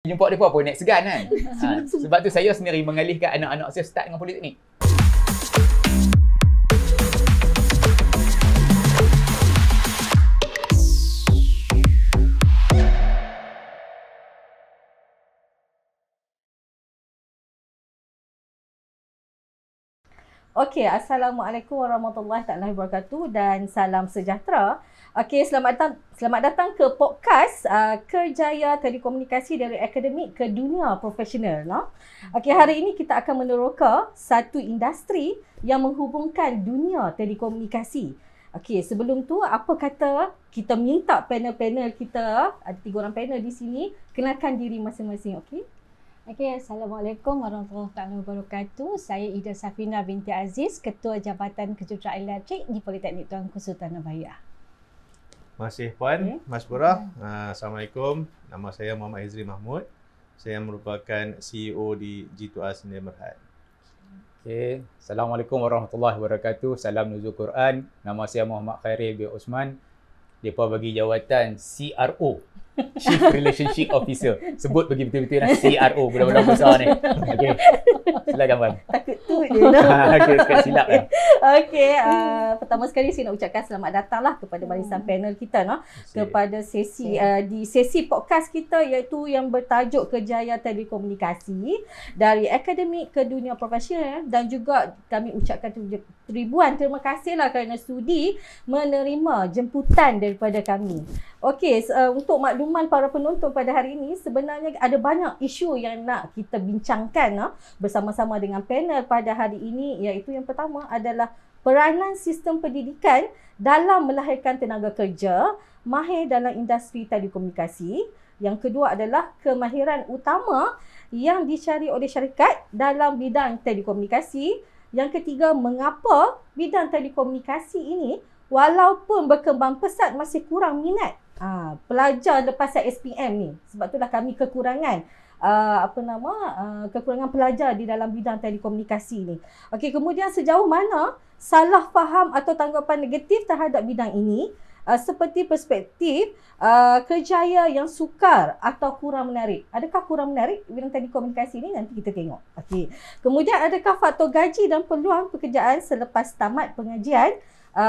Jumpa dia pun apa naik segan kan. Sebab tu saya sendiri mengalihkan anak-anak saya start dengan politeknik. Okey, Assalamualaikum warahmatullahi wabarakatuh dan salam sejahtera. Okey, selamat datang ke podcast Kerjaya Telekomunikasi dari akademik ke dunia profesional. No? Okey, hari ini kita akan meneroka satu industri yang menghubungkan dunia telekomunikasi. Okey, sebelum tu apa kata kita minta panel-panel kita, ada 3 orang panel di sini, kenalkan diri masing-masing, okey? Okey, Assalamualaikum warahmatullahi wabarakatuh. Saya Ida Safina binti Aziz, Ketua Jabatan Kejuruteraan Elektrik di Politeknik Tuanku Sultan Nabaya. Masih Puan, Mas Purah. Assalamualaikum. Nama saya Muhammad Hizri Mahmud. Saya merupakan CEO di G2A Sdn Bhd. Okey, Assalamualaikum warahmatullahi wabarakatuh. Salam nuzul Quran. Nama saya Muhammad Khairil bin Osman. Depa bagi jawatan CRO. Chief Relationship Officer. Sebut bagi betul-betul lah CRO, budak-budak besar ni. Okey. Silakan Puan. Takut tu je. Okey, sekat silap lah. Okey, pertama sekali saya nak ucapkan selamat datanglah kepada barisan panel kita kepada sesi di sesi podcast kita iaitu yang bertajuk Kerjaya Telekomunikasi dari akademik ke dunia profesional, dan juga kami ucapkan ribuan terima kasihlah kerana sudi menerima jemputan daripada kami. Okey, untuk makluman para penonton pada hari ini, sebenarnya ada banyak isu yang nak kita bincangkan bersama-sama dengan panel pada hari ini, iaitu yang pertama adalah peranan sistem pendidikan dalam melahirkan tenaga kerja mahir dalam industri telekomunikasi. Yang kedua adalah kemahiran utama yang dicari oleh syarikat dalam bidang telekomunikasi. Yang ketiga, mengapa bidang telekomunikasi ini walaupun berkembang pesat masih kurang minat pelajar lepasan SPM ni. Sebab itulah kami kekurangan kekurangan pelajar di dalam bidang telekomunikasi ni. Okey, kemudian sejauh mana salah faham atau tanggapan negatif terhadap bidang ini seperti perspektif kerjaya yang sukar atau kurang menarik. Adakah kurang menarik bidang telekomunikasi ini? Nanti kita tengok. Okey. Kemudian adakah faktor gaji dan peluang pekerjaan selepas tamat pengajian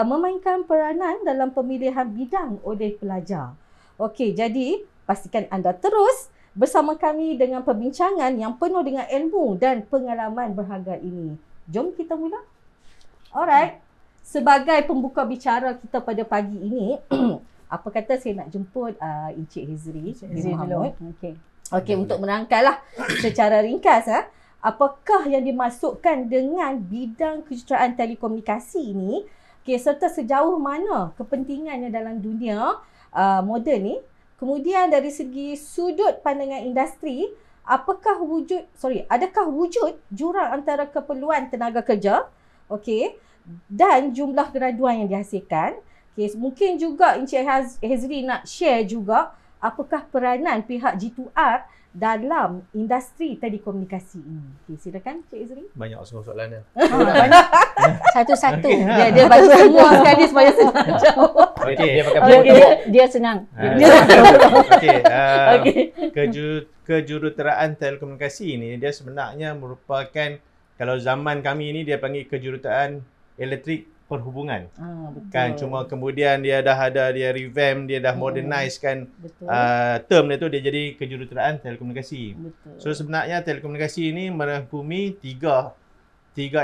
memainkan peranan dalam pemilihan bidang oleh pelajar. Okey, jadi pastikan anda terus bersama kami dengan perbincangan yang penuh dengan ilmu dan pengalaman berharga ini. Jom kita mula. Alright. Sebagai pembuka bicara kita pada pagi ini, apa kata saya nak jemput Encik Hizri Mahmud. Okey, untuk menerangkanlah secara ringkas apakah yang dimasukkan dengan bidang kejuruteraan telekomunikasi ini. Okay, serta sejauh mana kepentingannya dalam dunia moden ni. Kemudian dari segi sudut pandangan industri, adakah wujud jurang antara keperluan tenaga kerja, okey, dan jumlah graduan yang dihasilkan. Okay, mungkin juga Encik Hizri nak share juga apakah peranan pihak G2R dalam industri telekomunikasi ini. Okay, silakan Encik Hizri. Banyak soalan dia. Banyak. Satu-satu. Dia bagi semua sekali supaya senang jawab. Okey, Dia senang. Kejuruteraan telekomunikasi ini dia sebenarnya merupakan, kalau zaman kami ini dia panggil kejuruteraan elektrik perhubungan. Kan, cuma kemudian dia revamp, dia dah modernize kan term dia tu, dia jadi kejuruteraan telekomunikasi. Betul. So sebenarnya telekomunikasi ini merangkumi tiga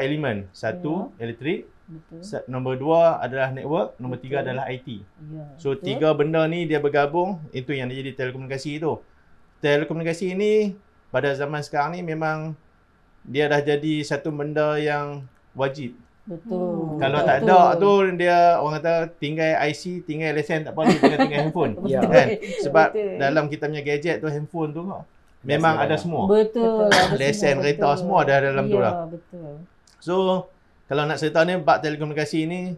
elemen. Satu, elektrik. Betul. Nombor 2 adalah network, nombor 3 adalah IT. So betul. 3 benda ni dia bergabung, itu yang jadi telekomunikasi tu. Telekomunikasi ini pada zaman sekarang ni memang dia dah jadi satu benda yang wajib. Betul. Kalau tak ada tu, dia orang kata tinggal IC, tinggal lesen tak apa, dia tinggal handphone. Kan? Sebab dalam kita punya gadget tu, handphone tu memang ada semua. Betul. Lesen, kereta semua ada dalam tu lah. Betul. So kalau nak cerita ni, bab telekomunikasi ni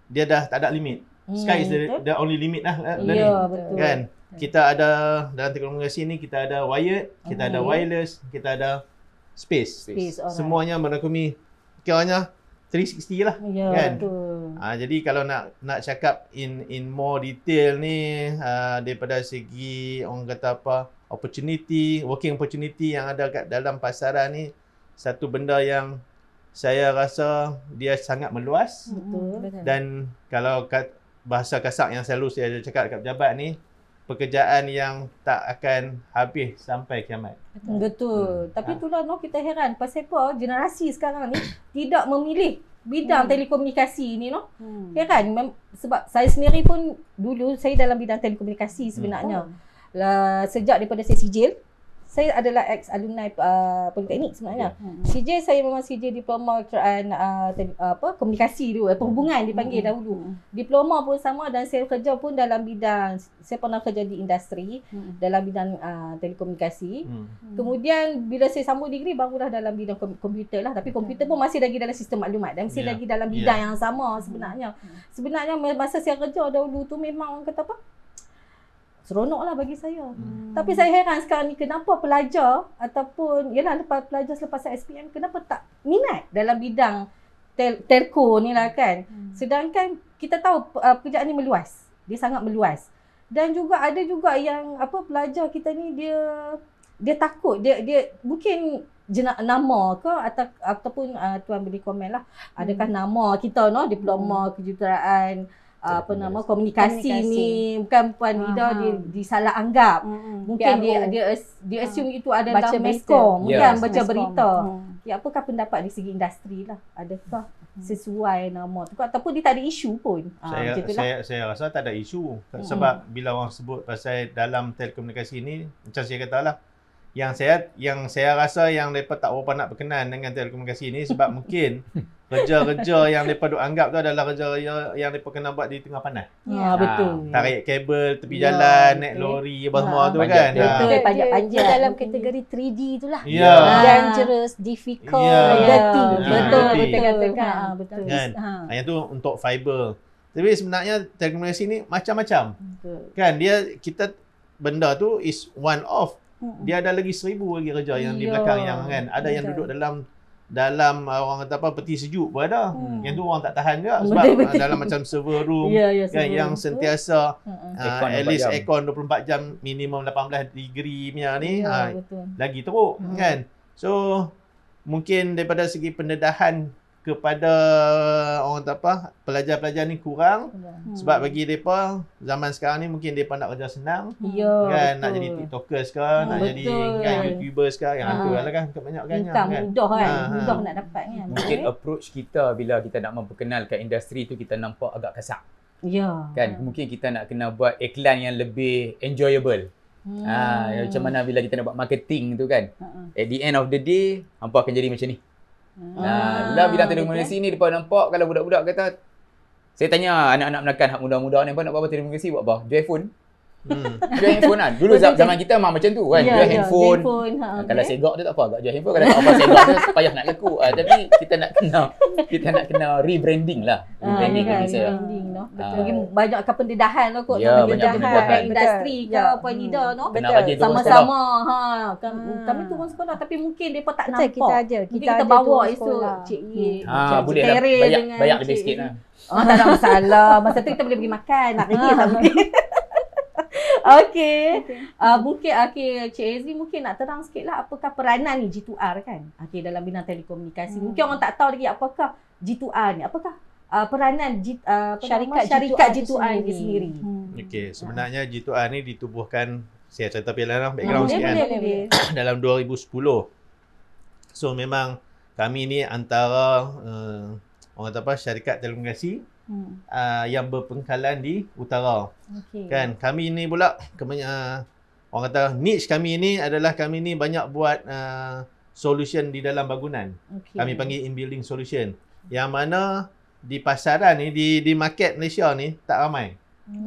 dia dah tak ada limit. Sky is the only limit lah. Betul. Kan? Kita ada dalam telekomunikasi ni, kita ada wired, kita ada wireless, kita ada space. Alright. Semuanya merangkumi kiranya 360 lah. Ya, kan? betul. Jadi kalau nak cakap in more detail ni, daripada segi orang kata apa, working opportunity yang ada kat dalam pasaran ni, satu benda yang saya rasa dia sangat meluas. Betul. Dan kalau bahasa kasar yang selalu saya cakap kat pejabat ni, pekerjaan yang tak akan habis sampai kiamat. Betul. Tapi itulah kita heran pasal apa generasi sekarang ni tidak memilih bidang telekomunikasi ni Heran sebab saya sendiri pun dulu saya dalam bidang telekomunikasi sebenarnya. Sejak daripada saya sijil, saya adalah ex-alumni Politeknik sebenarnya. CJ saya memang CJ diploma keraan komunikasi dulu, perhubungan dipanggil dahulu. Diploma pun sama dan saya kerja pun dalam bidang, saya pernah kerja di industri dalam bidang telekomunikasi. Kemudian bila saya sambung degree barulah dalam bidang komputer lah, tapi komputer pun masih lagi dalam sistem maklumat dan masih lagi dalam bidang yang sama sebenarnya. Sebenarnya masa saya kerja dahulu tu memang orang kata apa? Seronok lah bagi saya. Tapi saya heran sekarang ni kenapa pelajar ataupun pelajar selepas SPM kenapa tak minat dalam bidang telco ni lah kan. Sedangkan kita tahu pekerjaan ni meluas. Dia sangat meluas. Dan juga ada juga yang pelajar kita ni dia takut. Dia mungkin nama ke ataupun tuan boleh komen lah. Adakah nama kita diploma kejuruteraan komunikasi ni bukan Puan Ida disalah anggap. Mungkin dia assume itu adalah meskom, baca berita. Apakah pendapat di segi industri lah? Adakah sesuai nama tu ataupun dia tak ada isu pun? Saya rasa tak ada isu. Sebab bila orang sebut pasal dalam telekomunikasi ni, macam saya katalah, yang saya rasa yang mereka tak berapa nak berkenan dengan telekomunikasi ni sebab mungkin kerja-kerja yang mereka duk anggap tu adalah kerja yang mereka kena buat di tengah panas. Betul. Tarik kabel tepi jalan, naik lori apa semua tu kan. Betul, panjat-panjat. Dia dalam kategori 3D itulah. Dangerous, difficult, dirty. Betul. Betul. Kan? Yang tu untuk fiber. Tapi sebenarnya telekomunikasi ni macam-macam. Kan kita benda tu is one off. Dia ada lagi 1000 lagi kerja yang di belakang yang kan. Ada yang duduk dalam orang kata peti sejuk pun ada. Yang tu orang tak tahan juga sebab dalam macam server room kan yang sentiasa at least aircon 24 jam minimum 18 degree punya ni lagi teruk kan. So mungkin daripada segi pendedahan kepada orang pelajar-pelajar ni kurang sebab bagi depa zaman sekarang ni mungkin depa nak kerja senang kan, nak jadi tiktokers ke, nak jadi kan youtubers ke, yang tu lah kan kebanyakannya kan mudah mudah nak dapat kan. Mungkin approach kita bila kita nak memperkenalkan industri tu kita nampak agak kasar kan, mungkin kita nak kena buat iklan yang lebih enjoyable. Macam mana bila kita nak buat marketing tu kan, at the end of the day hampa akan jadi macam ni. Lah bidang telekomunikasi ni depa nampak kalau budak-budak kata, saya tanya anak-anak menakan hak muda-muda ni nak buat apa telekomunikasi, buat apa? Jual phone. Jual handphone kan. Dulu zaman kita memang macam tu kan. Jual handphone. Kalau segak tu tak apa, agak jual handphone. Kalau tak apa segak tu payah nak laku. Tapi kita nak kena rebranding lah. Rebranding Mungkin banyakkan pendedahan lah kot. Pendedahan industri ke apa Nida sama-sama. Kami turun sekolah tapi mungkin mereka tak nampak. Mungkin kita bawa esok Cik Ye, boleh lah. Bayar lebih sikit lah. Tak ada masalah. Masa tu kita boleh pergi makan. Nak pergi tak mungkin. Mungkin Cik Ezri mungkin nak terang sikitlah apakah peranan ni G2R kan. Dalam bidang telekomunikasi. Mungkin orang tak tahu lagi apakah G2R ni. Apakah peranan syarikat G2R ni sendiri. Sebenarnya G2R ni ditubuhkan, saya cerita background sikit dalam 2010. So memang kami ni antara orang syarikat telekomunikasi yang berpengkalan di utara. Kan kami ni pula orang kata niche kami ni adalah kami ni banyak buat solution di dalam bangunan. Kami panggil in-building solution. Yang mana di pasaran ni di market Malaysia ni tak ramai.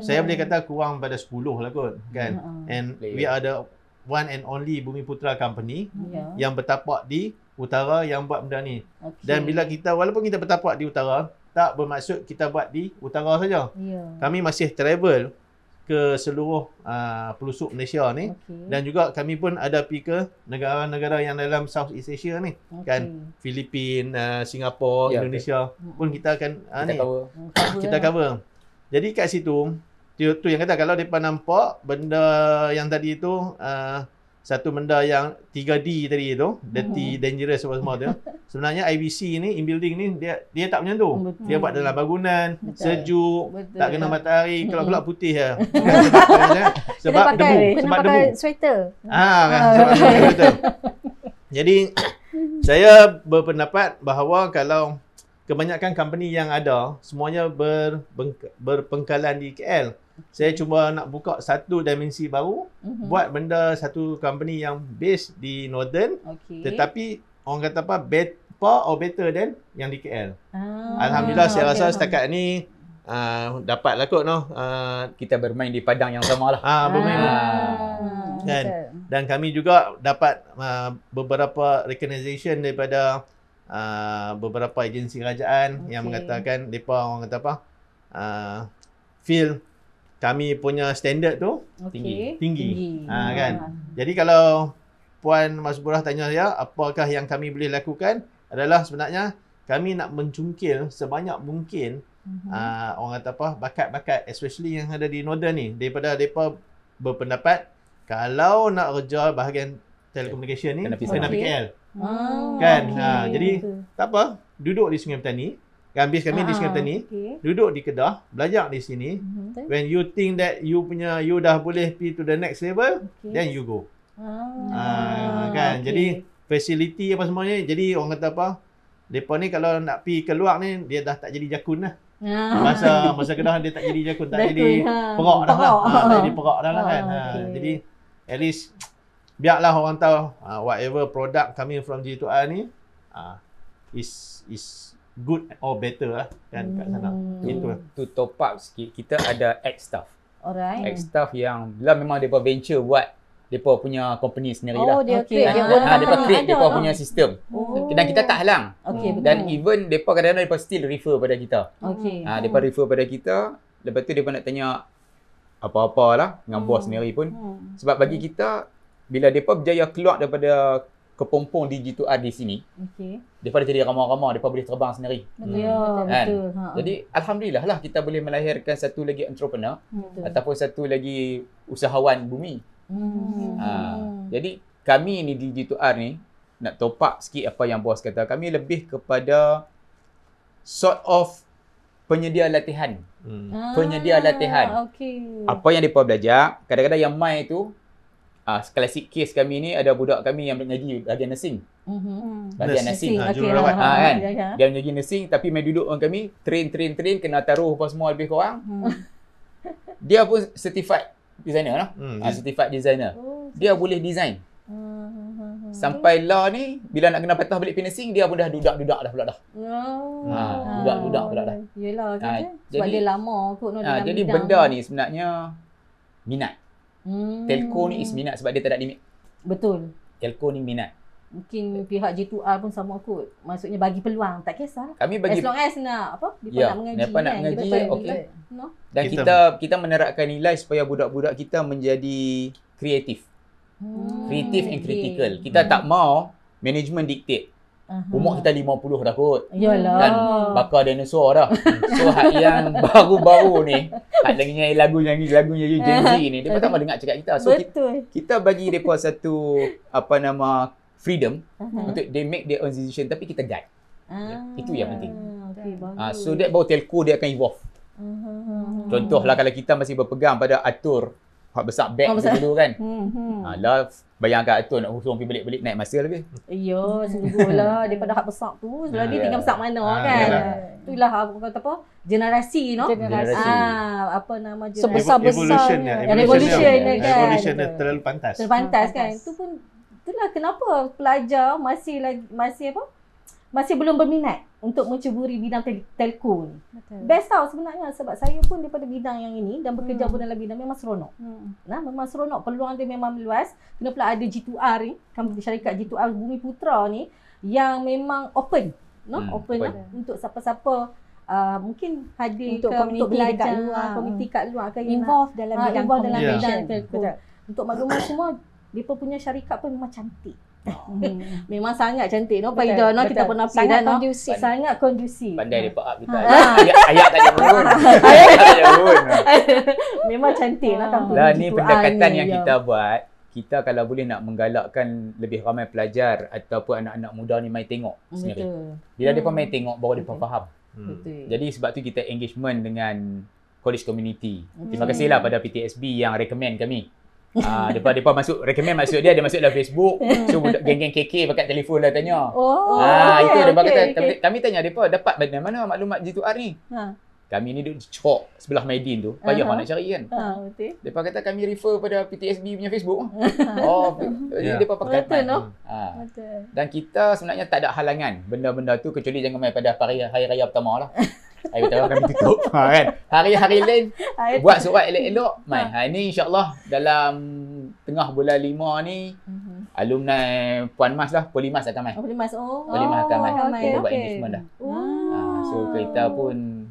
Saya boleh kata kurang pada 10 lah kot kan. And we are the one and only Bumiputra company yang bertapak di utara yang buat benda ni. Dan bila walaupun kita bertapak di utara, tak bermaksud kita buat di utara saja. Kami masih travel ke seluruh pelosok Malaysia ni. Dan juga kami pun ada pergi ke negara-negara yang dalam Southeast Asia ni. Kan Filipina, Singapura, Indonesia pun kita akan kita cover. Jadi kat situ tu yang kata kalau depa nampak benda yang tadi tu satu benda yang 3D tadi tu, dirty, dangerous semua tu. Sebenarnya IBC ni, in building ni dia tak macam tu. Dia buat dalam bangunan, sejuk, tak kena matahari, kelap-kelap putih je. Sebab debu, sebab debu. Sweater. Sebab debu betul. Jadi saya berpendapat bahawa kalau kebanyakan company yang ada semuanya berpengkalan di KL. Saya cuma nak buka satu dimensi baru, buat benda satu company yang base di Northern, tetapi orang kata apa, better than yang di KL. Alhamdulillah saya rasa setakat ni dapatlah kot kita bermain di padang yang sama lah. Bermain. Kan? Dan kami juga dapat beberapa recognition daripada beberapa agensi kerajaan yang mengatakan depa orang kata apa, feel kami punya standard tu tinggi. Kan. Jadi kalau Puan Masburah tanya saya apakah yang kami boleh lakukan, adalah sebenarnya kami nak mencungkil sebanyak mungkin orang kata apa, bakat-bakat especially yang ada di Northern ni, daripada depa berpendapat kalau nak kerja bahagian telekomunikasi ni kena pergi KL. Kan. Jadi tak apa, duduk di Sungai Petani. Habis kami di Sungai Petani, duduk di Kedah, belajar di sini. When you think that you dah boleh pergi to the next level, then you go. Kan. Jadi facility apa semuanya. Jadi orang kata apa, depa ni kalau nak pergi keluar ni dia dah tak jadi jakun lah. Masa Kedah dia tak jadi jakun, tak jadi perak dah lah. Tak jadi perak dah lah kan. Jadi at least biarlah orang tahu whatever product coming from G2R ni is good or better lah kan kat sana. Itu to top up sikit, kita ada ex-staff. Alright. Ex-staff yang bila memang depa venture buat depa punya company sendiri lah. Dia create depa create depa punya sistem. Dan kita tak halang. Betul. Dan even depa kadang-kadang depa still refer pada kita. Depa refer pada kita, lepas tu depa nak tanya apa-apa lah dengan bos sendiri pun. Sebab bagi kita bila depa berjaya keluar daripada kepompong di G2R di sini, depa dah jadi ramah-ramah, depa boleh terbang sendiri. Betul. Jadi alhamdulillah lah kita boleh melahirkan satu lagi entrepreneur ataupun satu lagi usahawan bumi. Jadi kami ni di G2R ni nak top up sikit apa yang bos kata, kami lebih kepada sort of penyedia latihan. Penyedia latihan. Apa yang depa belajar, kadang-kadang yang mai tu klasik case kami ni ada budak kami yang mengaji bahagian nursing. Bahagian nursing. Jururawat. Kan? Dia mengaji nursing tapi main duduk dengan kami, train, kena taruh apa semua lebih kurang. Dia pun certified designer lah. Certified designer. Dia boleh design. Sampai lah ni bila nak kena patah balik finishing, dia pun dah dudak-dudak dah pula dah. Dudak-dudak pula dah. Yelah kan. Sebab dia lama kot dalam jadi bidang benda tu. ni sebenarnya minat. Telco ni is minat sebab dia tak ada limit. Betul. Telco ni minat. Mungkin pihak G2R pun sama kot. Maksudnya bagi peluang, tak kisah. Kami bagi as long as nak apa? Dia nak mengaji. Nak mengaji, okey. No? Dan kita menerapkan nilai supaya budak-budak kita menjadi kreatif. Kreatif and critical. Kita tak mau management dictate. Umur kita 50 dah kot. Yalah. Dan bakar dinosaur dah. So hak yang baru-baru ni, hak lagi nyanyi lagu Gen Z ni, depa tak mau dengar cakap kita. So kita bagi depa satu freedom untuk they make their own decision, tapi kita guide. Itu yang penting. So that baru telco dia akan evolve. Contohlah kalau kita masih berpegang pada atur hak besar bag dulu kan. Lah bayangkan atur nak husung pergi balik-balik naik masa lebih. Ya, sungguhlah daripada hak besar tu, selagi tinggal besar mana kan. Itulah apa kata apa? Generasi no. Apa nama generasi sebesar-besarnya. Evolution terlalu pantas. Terpantas kan. Itu pun itulah kenapa pelajar masih belum berminat untuk menceburi bidang telco ni. Best tau sebenarnya sebab saya pun daripada bidang yang ini dan bekerja pun dalam bidang memang seronok. Memang seronok, peluang dia memang luas. Kena pula ada G2R ni, company syarikat G2R Bumi Putra ni yang memang open, open lah untuk siapa-siapa mungkin hadir Untuk ke komuniti untuk belajar dekat luar. komuniti kat luar kan yang Involve dalam nak, bidang involve dalam communication. bidang telco. Betul. Untuk maklumat semua, mereka punya syarikat pun memang cantik. Hmm. Memang sangat cantik no Betul, Faida no, kita betul. pernah pergi Sangat dah no. kondusif. Sangat kondusif. Pandai dia up kita. Ayat tak jauh. Ayat tak jauh. Memang cantik lah kampung Lah Bukit ni Tuan pendekatan ni, yang ya. kita buat. Kita kalau boleh nak menggalakkan lebih ramai pelajar ataupun anak-anak muda ni mai tengok sebenarnya. Betul. Bila mereka mai tengok baru mereka faham. Betul. Jadi sebab tu kita engagement dengan college community. Terima kasihlah pada PTSB yang recommend kami. Depa masuk recommend maksud dia masuk dalam Facebook. So budak geng-geng KK pakai telefon lah tanya. Itu depa kata kami tanya depa dapat dari mana maklumat G2R ni? Kami ni duduk cok sebelah Maidin tu. Payah nak cari kan. Betul. Depa kata kami refer pada PTSB punya Facebook. Jadi depa pakai Betul no. Betul. Dan kita sebenarnya tak ada halangan benda-benda tu kecuali jangan main pada hari raya pertama lah. Hari pertama kami tutup kan. Hari-hari lain buat surat elok-elok mai. Ini insya-Allah dalam tengah bulan 5 ni alumni Puan Mas lah, Polimas akan mai. Polimas Polimas akan mai. okey, Kita buat okey. engagement dah. Oh. So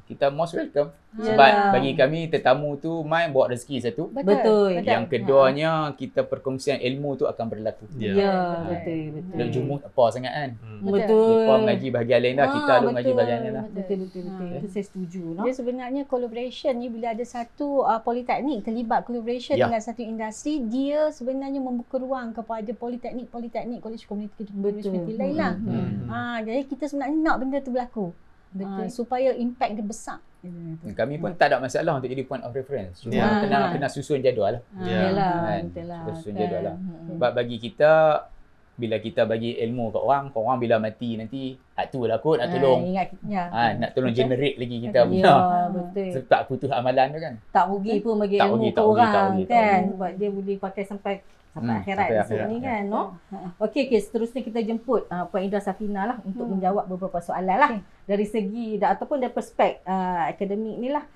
kita most welcome. Yalah. Sebab bagi kami tetamu tu mai bawa rezeki satu. Betul. Yang keduanya kita perkongsian ilmu tu akan berlaku. Ya, betul. Nak jumut apa sangat kan. Betul. Mereka mengaji bahagian lain dah, kita ada mengaji bahagian lain lah. Betul. Itu saya setuju no. Dia sebenarnya collaboration ni bila ada satu politeknik terlibat collaboration Ya. dengan satu industri, dia sebenarnya membuka ruang kepada politeknik, college community lain lah. Jadi kita sebenarnya nak benda tu berlaku. Supaya impact dia besar. Kami pun tak ada masalah untuk jadi point of reference. Cuma kena susun jadual lah. Yalah, Kan? betul lah. Susun jadual lah. Sebab bagi kita, bila kita bagi ilmu kat orang bila mati nanti, tu lah kot nak tolong. Ingat Nak tolong generate lagi kita punya. Ya, betul. Sebab tak putus amalan tu kan. Tak rugi pun bagi Tak ilmu rugi, ke tak rugi, orang tak rugi, tak kan. rugi. Sebab dia boleh pakai sampai akhirat sampai esok akhirat, ni ya. kan no. Okey, seterusnya kita jemput Puan Ida Safina lah untuk menjawab beberapa soalan lah. Dari segi ataupun dari perspek akademik ni lah.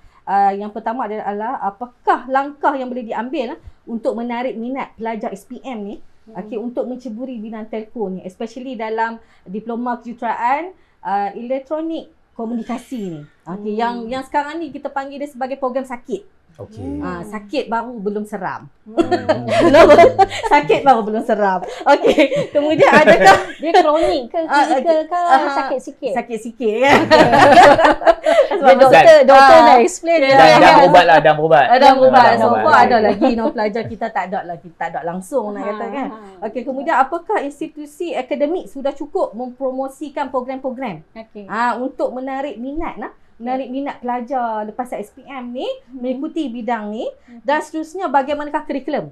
Yang pertama adalah apakah langkah yang boleh diambil untuk menarik minat pelajar SPM ni untuk menceburi bidang telco ni, especially dalam diploma kejuruteraan elektronik komunikasi ni. Yang sekarang ni kita panggil dia sebagai program sakit. Sakit baru belum seram. Sakit baru belum seram. Okey. Kemudian adakah dia kronik ke klinikal ke sakit sikit? Sakit sikit kan. Dia doktor dah explain Dah berubat lah, dah berubat. Dah berubat. So berubat. far ada lagi pelajar kita tak ada langsung nak kata kan. Okey, kemudian apakah institusi akademik sudah cukup mempromosikan program-program untuk menarik minat pelajar lepas SPM ni mengikuti bidang ni, dan seterusnya bagaimanakah kurikulum?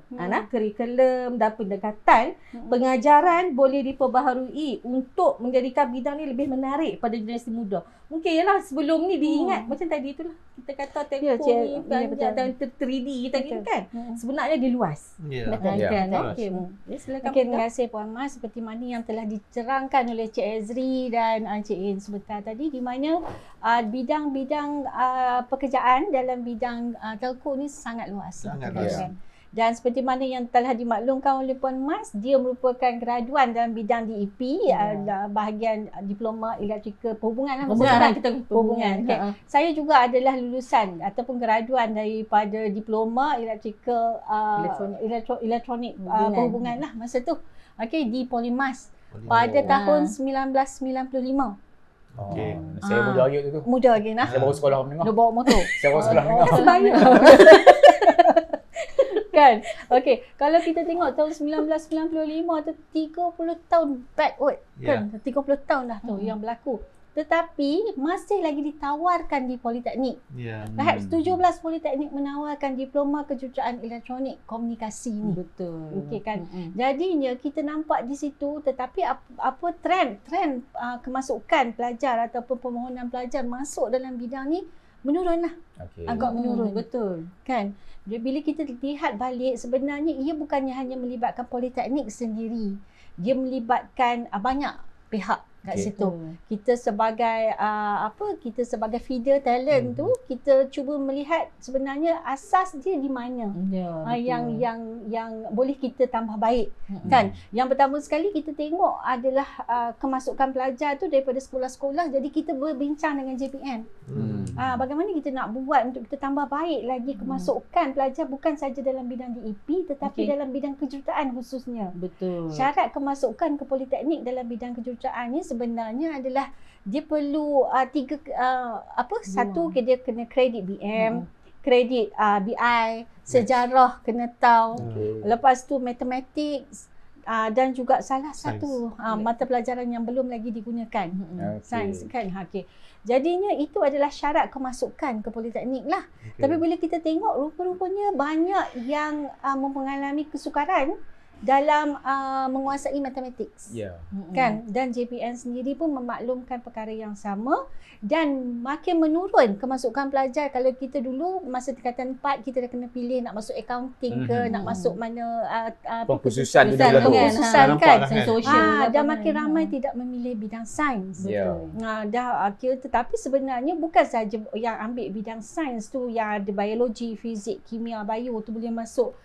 Kurikulum dan pendekatan pengajaran boleh diperbaharui untuk menjadikan bidang ni lebih menarik pada generasi muda. Mungkin ialah sebelum ni diingat macam tadi itulah kita kata telco ni dan 3D tadi kan. Sebenarnya dia luas. Kan. Okey. Silakan. Terima kasih Puan Mas, seperti mana yang telah dicerangkan oleh Cik Ezri dan Cik In sebentar tadi, di mana bidang pekerjaan dalam bidang telco ni sangat luas. Sangat luas. Dan seperti mana yang telah dimaklumkan oleh Puan Mas, dia merupakan graduan dalam bidang DEP, bahagian diploma elektrikal perhubungan lah. Perhubungan. Okay. Saya juga adalah lulusan ataupun graduan daripada diploma elektrikal elektronik perhubungan lah masa tu. Okey, di Polimas pada tahun 1995. Okey. Saya muda lagi tu. Muda lagi nah. Saya baru sekolah menengah. Dia bawa motor. Saya baru sekolah menengah. Sebaya. Kan? Okey, kalau kita tengok tahun 1995 tu 30 tahun backward kan? 30 tahun dah tu yang berlaku. Tetapi masih lagi ditawarkan di politeknik. Perhaps 17 politeknik menawarkan diploma kejuruteraan elektronik komunikasi ni. Betul. Okey kan? Jadinya kita nampak di situ, tetapi apa trend kemasukan pelajar ataupun permohonan pelajar masuk dalam bidang ni menurun lah. Agak menurun. Betul. Kan? Bila kita lihat balik, sebenarnya ia bukannya hanya melibatkan politeknik sendiri. Dia melibatkan banyak pihak. kat Okay. situ. Kita sebagai kita sebagai feeder talent tu, kita cuba melihat sebenarnya asas dia di mana. Yang boleh kita tambah baik kan. Yang pertama sekali kita tengok adalah kemasukan pelajar tu daripada sekolah-sekolah, jadi kita berbincang dengan JPM. Bagaimana kita nak buat untuk kita tambah baik lagi kemasukan pelajar, bukan saja dalam bidang DEP tetapi dalam bidang kejuruteraan khususnya. Betul. Syarat kemasukan ke politeknik dalam bidang kejuruteraan ni sebenarnya adalah dia perlu satu dia kena kredit BM, kredit BI, sejarah kena tahu. Lepas tu matematik dan juga salah satu mata pelajaran yang belum lagi digunakan. Sains kan. Jadinya itu adalah syarat kemasukan ke politeknik lah. Tapi bila kita tengok rupa-rupanya banyak yang mengalami kesukaran dalam menguasai matematik. Kan? Dan JPN sendiri pun memaklumkan perkara yang sama dan makin menurun kemasukan pelajar. Kalau kita dulu masa tingkatan 4 kita dah kena pilih nak masuk accounting ke nak masuk mana pengkhususan kan. Dan kan. makin ramai tidak memilih bidang sains. Betul. Tetapi sebenarnya bukan saja yang ambil bidang sains tu yang ada biologi, fizik, kimia, bio tu boleh masuk.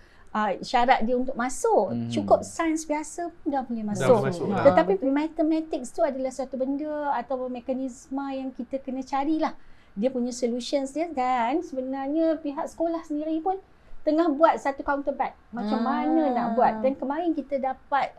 Syarat dia untuk masuk cukup sains biasa pun dah boleh masuk. Tetapi mathematics tu adalah satu benda atau mekanisme yang kita kena carilah dia punya solutions dia, dan sebenarnya pihak sekolah sendiri pun tengah buat satu counterpart macam mana nak buat. Dan kemarin kita dapat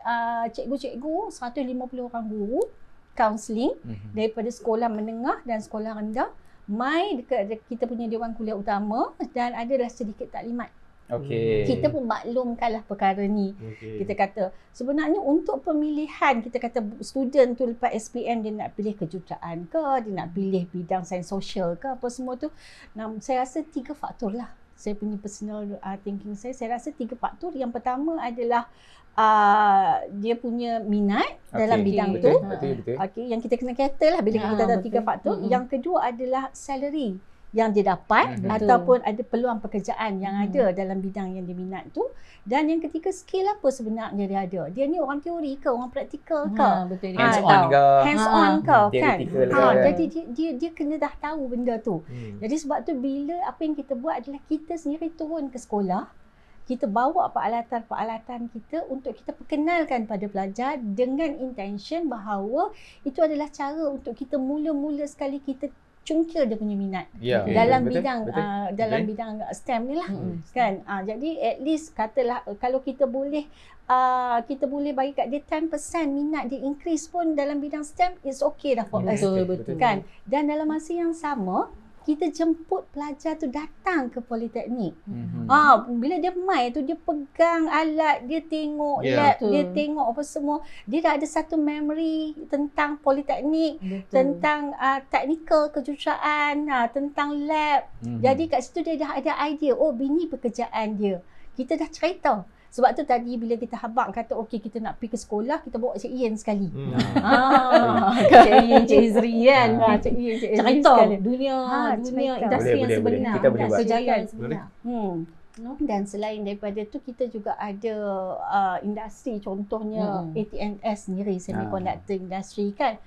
cikgu-cikgu 150 orang guru counselling daripada sekolah menengah dan sekolah rendah mai dekat kita punya Dewan Kuliah Utama, dan adalah sedikit taklimat. Kita pun maklumkanlah perkara ni. Kita kata sebenarnya untuk pemilihan, kita kata student tu lepas SPM dia nak pilih kejuruteraan ke, dia nak pilih bidang sains sosial ke, apa semua tu. Saya rasa 3 faktor lah. Saya punya personal thinking saya rasa 3 faktor. Yang pertama adalah dia punya minat dalam bidang tu. Yang kita kena kata lah bila kita ada 3 faktor. Yang kedua adalah salary yang dia dapat ataupun ada peluang pekerjaan yang ada dalam bidang yang dia minat tu. Dan yang ketiga, skill apa sebenarnya dia ada. Dia ni orang teori ke, orang praktikal ke, hands on ke kan. Jadi dia kena dah tahu benda tu. Jadi sebab tu bila apa yang kita buat adalah kita sendiri turun ke sekolah, kita bawa peralatan-peralatan kita untuk kita perkenalkan pada pelajar dengan intention bahawa itu adalah cara untuk kita mula-mula sekali kita cungkil dia punya minat dalam bidang bidang STEM ni lah kan. Jadi at least katalah kalau kita boleh bagi kat dia 10% minat dia increase pun dalam bidang STEM, is okay dah for us kan. Dan dalam masa yang sama kita jemput pelajar tu datang ke politeknik. Bila dia mai tu dia pegang alat, dia tengok lab, dia tengok apa semua. Dia dah ada satu memory tentang politeknik, tentang teknikal kejuruteraan, tentang lab. Jadi kat situ dia dah ada idea, oh bini pekerjaan dia. Kita dah cerita. Sebab tu tadi bila kita habaq kata okey kita nak pergi ke sekolah, kita bawa Cik Ian sekali. Cik Ian, Cik Izri kan. Cik Ian, Cik Izri cerita sekali. dunia industri yang sebenar, kita boleh buat. kejayaan sebenar. Dan selain daripada tu kita juga ada industri, contohnya ATNS sendiri, semiconductor industry kan.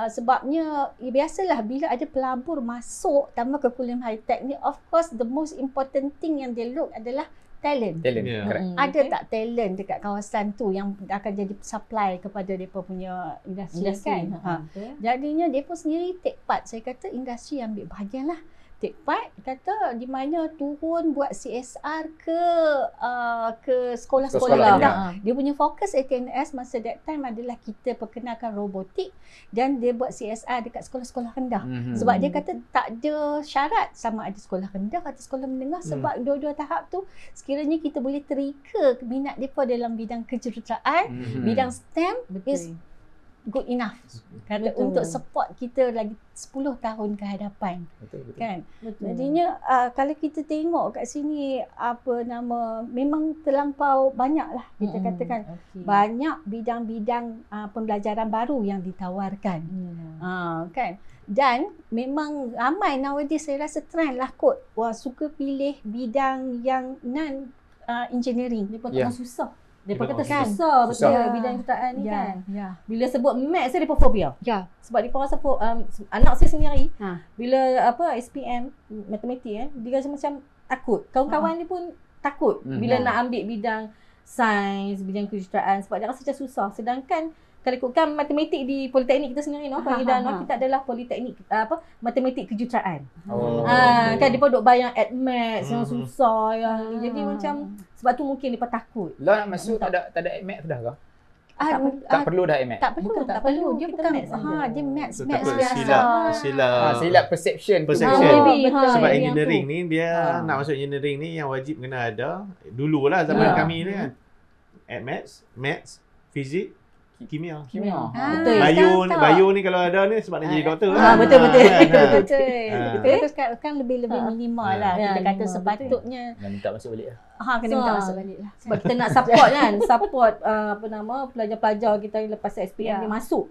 Sebabnya biasalah bila ada pelabur masuk tambah ke Kuliah High-Tech ni, of course the most important thing yang they look adalah talent. Ada tak talent dekat kawasan tu yang akan jadi supply kepada mereka punya industri kan. Jadinya mereka sendiri take part. Saya kata industri ambil bahagian lah. Take part, kata di mana turun buat CSR ke sekolah-sekolah rendah. Dia punya fokus ATNS masa that time adalah kita perkenalkan robotik dan dia buat CSR dekat sekolah-sekolah rendah. Sebab dia kata tak ada syarat sama ada sekolah rendah atau sekolah menengah, sebab dua-dua tahap tu sekiranya kita boleh trigger minat mereka dalam bidang kejuruteraan, bidang STEM is good enough kata untuk support kita lagi 10 tahun ke hadapan. Kan. Jadinya kalau kita tengok kat sini memang terlampau banyaklah kita katakan banyak bidang-bidang pembelajaran baru yang ditawarkan. Kan. Dan memang ramai nowadays saya rasa trend lah kot suka pilih bidang yang non engineering. Dia pun susah. Depa kata Kan? susah betul Susah. bidang kejuruteraan ni kan. Ya. Bila sebut maths saya depa fobia. Ya. Sebab depa rasa anak saya sendiri Ha. bila SPM matematik dia rasa macam takut. Kawan-kawan dia pun takut bila nak ambil bidang sains, bidang kejuruteraan sebab dia rasa macam susah. Sedangkan kalau ikutkan matematik di politeknik kita sendiri kita adalah politeknik matematik kejuruteraan. Kan depa duk bayang maths yang susah yang ni. Jadi macam sebab tu mungkin depa takut. Lah nak masuk tak ada AdMath dah ke? Tak perlu dah AdMath. Tak perlu, tak perlu. Dia Kita bukan maths saja. dia maths So, maths takut biasa. Silap perception. Perception. Sebab yang engineering tu. ni dia nak masuk engineering ni yang wajib kena ada dululah zaman kami ni kan. Maths, fizik, kimia. Kimia. Betul. Bio ni kalau ada ni sebab nak jadi doktor betul. Betul. Sekarang lebih minimal lah. Ya, Kita kata minimal, sepatutnya Nak minta masuk balik lah. kena minta masuk balik lah. Sebab kita nak support kan, support pelajar-pelajar kita yang lepas SPM ni masuk.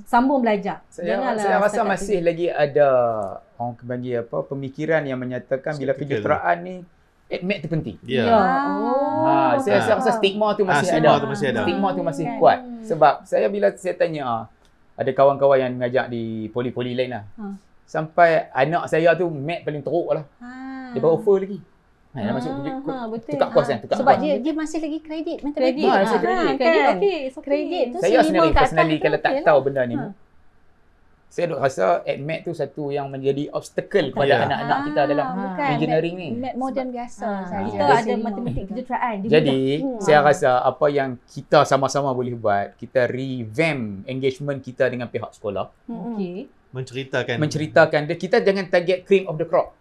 Sambung belajar. Saya Janganlah rasa setakat masih lagi ada orang bagi pemikiran yang menyatakan bila Skeptical. kejuruteraan ni AdMath tu penting. Ya. Saya rasa stigma tu masih stigma ada. tu masih ada. Stigma tu masih Kan. kuat. Sebab bila saya tanya ada kawan-kawan yang mengajar di poli-poli lain lah. Sampai anak saya tu math paling teruk lah. Dia baru offer lagi. Dia masuk betul. tukar kos kan, tukar Sebab kos. dia masih lagi kredit Kredit. matematik. masih kredit. Kredit Kan? okey. Kredit tu Saya selima sendiri kat atas personally tu kalau tak okey tahu lah. benda ni, saya duk rasa AdMath tu satu yang menjadi obstacle kepada Ya. anak-anak kita dalam bukan. engineering ni. Math moden biasa saja. Kita ada matematik kejuruteraan. Dia Jadi, saya rasa apa yang kita sama-sama boleh buat, kita revamp engagement kita dengan pihak sekolah. okey. Menceritakan Dia, kita jangan target cream of the crop.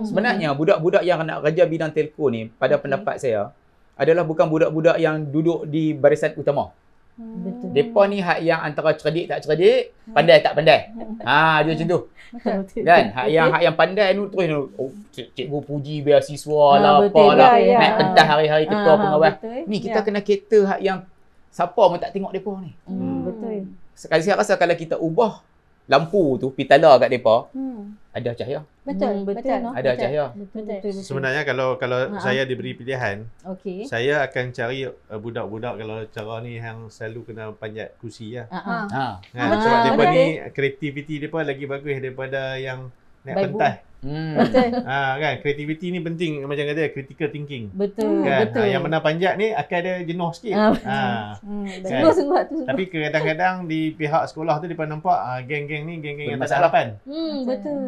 Sebenarnya, budak-budak yang nak kerja bidang telco ni, pada pendapat saya, adalah bukan budak-budak yang duduk di barisan utama. Betul. Depa ni hak yang antara cerdik tak cerdik, pandai tak pandai. Dia macam tu. Betul. Kan? Hak yang pandai ni terus cikgu puji beasiswa lah, betul apalah. lah, Naik pentas hari-hari ketua pengawas. betul. Ni kita kena cater hak yang siapa pun tak tengok depa ni. Betul. Sekali saya rasa kalau kita ubah lampu tu, pitala kat depa, ada cahaya. Betul, betul, betul. no? Ada cahaya. Betul. sebenarnya kalau saya diberi pilihan, Okey. saya akan cari budak-budak kalau cara ni yang selalu kena panjat kursi lah. Ha. Sebab depa betul. ni kreativiti depa lagi bagus daripada yang naik Baik, pentas. Betul. Kan kreativiti ni penting macam kata critical thinking. Betul. Kan? Betul. Yang menang panjat ni akan ada jenuh sikit. Sungguh tu. Tapi kadang-kadang di pihak sekolah tu depa nampak geng-geng ni geng-geng yang tak Bermasalah. ada harapan. Betul.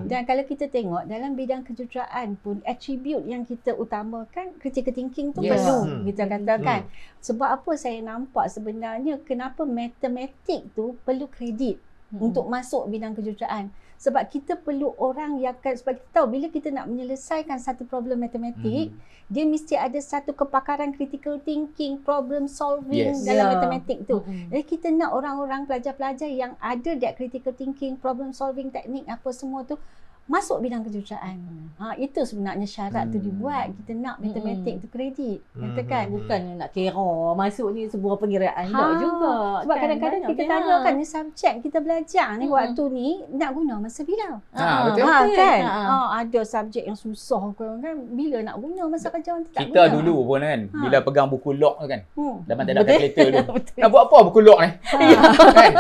Dan kalau kita tengok dalam bidang kejuruteraan pun attribute yang kita utamakan critical thinking tu Yes. perlu kita katakan. Sebab apa saya nampak sebenarnya kenapa matematik tu perlu kredit untuk masuk bidang kejuruteraan. Sebab kita perlu orang yang sebab kita tahu bila kita nak menyelesaikan satu problem matematik, dia mesti ada satu kepakaran critical thinking, problem solving Yes. dalam matematik tu. Jadi kita nak orang-orang pelajar-pelajar yang ada that critical thinking, problem solving teknik apa semua tu masuk bidang kejuruteraan. Itu sebenarnya syarat tu dibuat. Kita nak matematik tu kredit. Katakan Bukan nak kira masuk ni sebuah pengiraan tak juga. sebab Kan, kadang-kadang banyak kita pihak. tanya kan ni subjek kita belajar ni waktu ni nak guna masa bila? Betul. Kan? Ha. Ada subjek yang susah kan bila nak guna masa kerja nanti tak Kita guna. dulu pun kan, bila pegang buku log tu kan, dalam tak ada Betul. kalkulator tu. Betul. Nak buat apa buku log ni? Kan?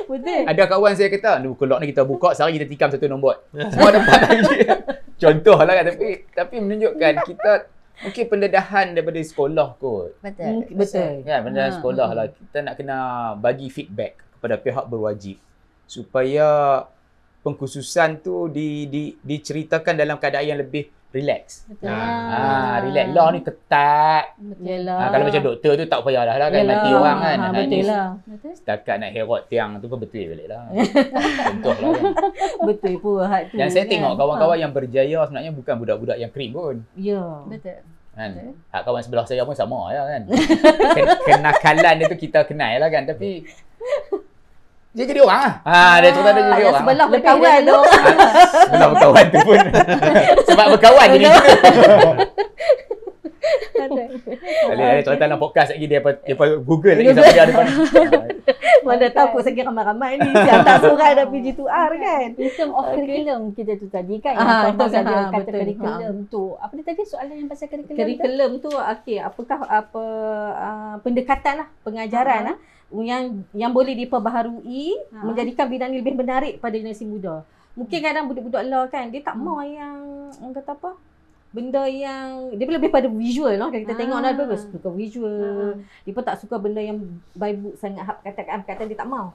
Betul. Ada kawan saya kata, buku log ni kita buka, sehari kita tikam satu nombor. Semua dapat lagi. Contoh lah kan. Tapi menunjukkan kita mungkin pendedahan daripada sekolah kot. Betul. Betul. Kan, pendedahan sekolah lah. Kita nak kena bagi feedback kepada pihak berwajib. Supaya pengkhususan tu diceritakan dalam keadaan yang lebih relax. Betul. Relax. Law ni ketat. Yalah. Kalau macam doktor tu tak payah dah lah kan. Yalah. Mati orang kan. Betul Ni lah. setakat nak herot tiang tu pun betul balik lah. Contoh lah kan. Betul pun hak tu. Yang saya kan. tengok kawan-kawan yang berjaya sebenarnya bukan budak-budak yang krim pun. Ya. Betul. Kan? Hak kawan sebelah saya pun sama ya kan. Kenakalan dia tu kita kenal lah kan. Tapi dia jadi orang lah. Dia cerita dia jadi yang orang. sebelah Lebih berkawan dari tu. Sebelah berkawan tu pun. Sebab berkawan jadi kita. Ada cerita dalam podcast lagi dia Google lagi sampai dia ada. Mana tahu kot lagi ramai-ramai ni siap tak surat dah PG2R kan. In term of curriculum kita tu tadi kan. Itu Yang kan kata betul. curriculum tu. Apa dia tadi soalan yang pasal curriculum tu? Kurikulum tu okey, apakah pendekatan lah pengajaran lah yang boleh diperbaharui menjadikan bidang ni lebih menarik pada generasi muda. Mungkin kadang budak-budak lah kan dia tak mau yang orang kata apa? Benda yang dia lebih pada visual lah. Kalau kita tengok dah dia suka visual. Dia pun tak suka benda yang by book sangat kata dia tak mau.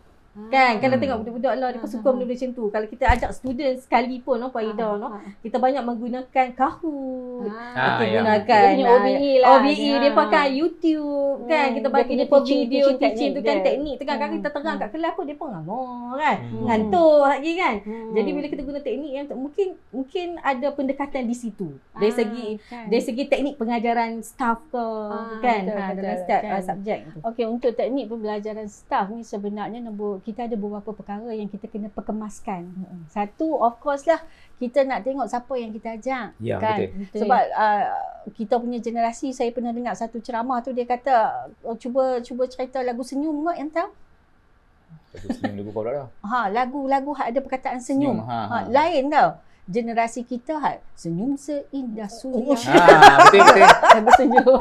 Kan kalau tengok budak-budak lah dia pun suka benda macam tu. Kalau kita ajak student sekali pun Faida kita banyak menggunakan Kahoot. Kita gunakan OBE lah. OBE dia pakai YouTube kan. Kita bagi dia video teaching tu kan teknik tu kan. Kalau kita terang kat kelas pun dia pun ngamor kan. Ngantuk lagi kan. Jadi bila kita guna teknik yang mungkin ada pendekatan di situ. Dari segi teknik pengajaran staff ke kan dalam setiap subjek tu. Okey, untuk teknik pembelajaran staff ni sebenarnya kita ada beberapa perkara yang kita kena perkemaskan. Satu, of course lah, kita nak tengok siapa yang kita ajak. Ya, kan? betul. Sebab kita punya generasi, saya pernah dengar satu ceramah tu, dia kata, cuba cerita lagu senyum kot yang tahu. Lagu kau dah. Lagu ada perkataan senyum. Lain tau. Generasi kita senyum seindah suria. Betul. Lagu senyum.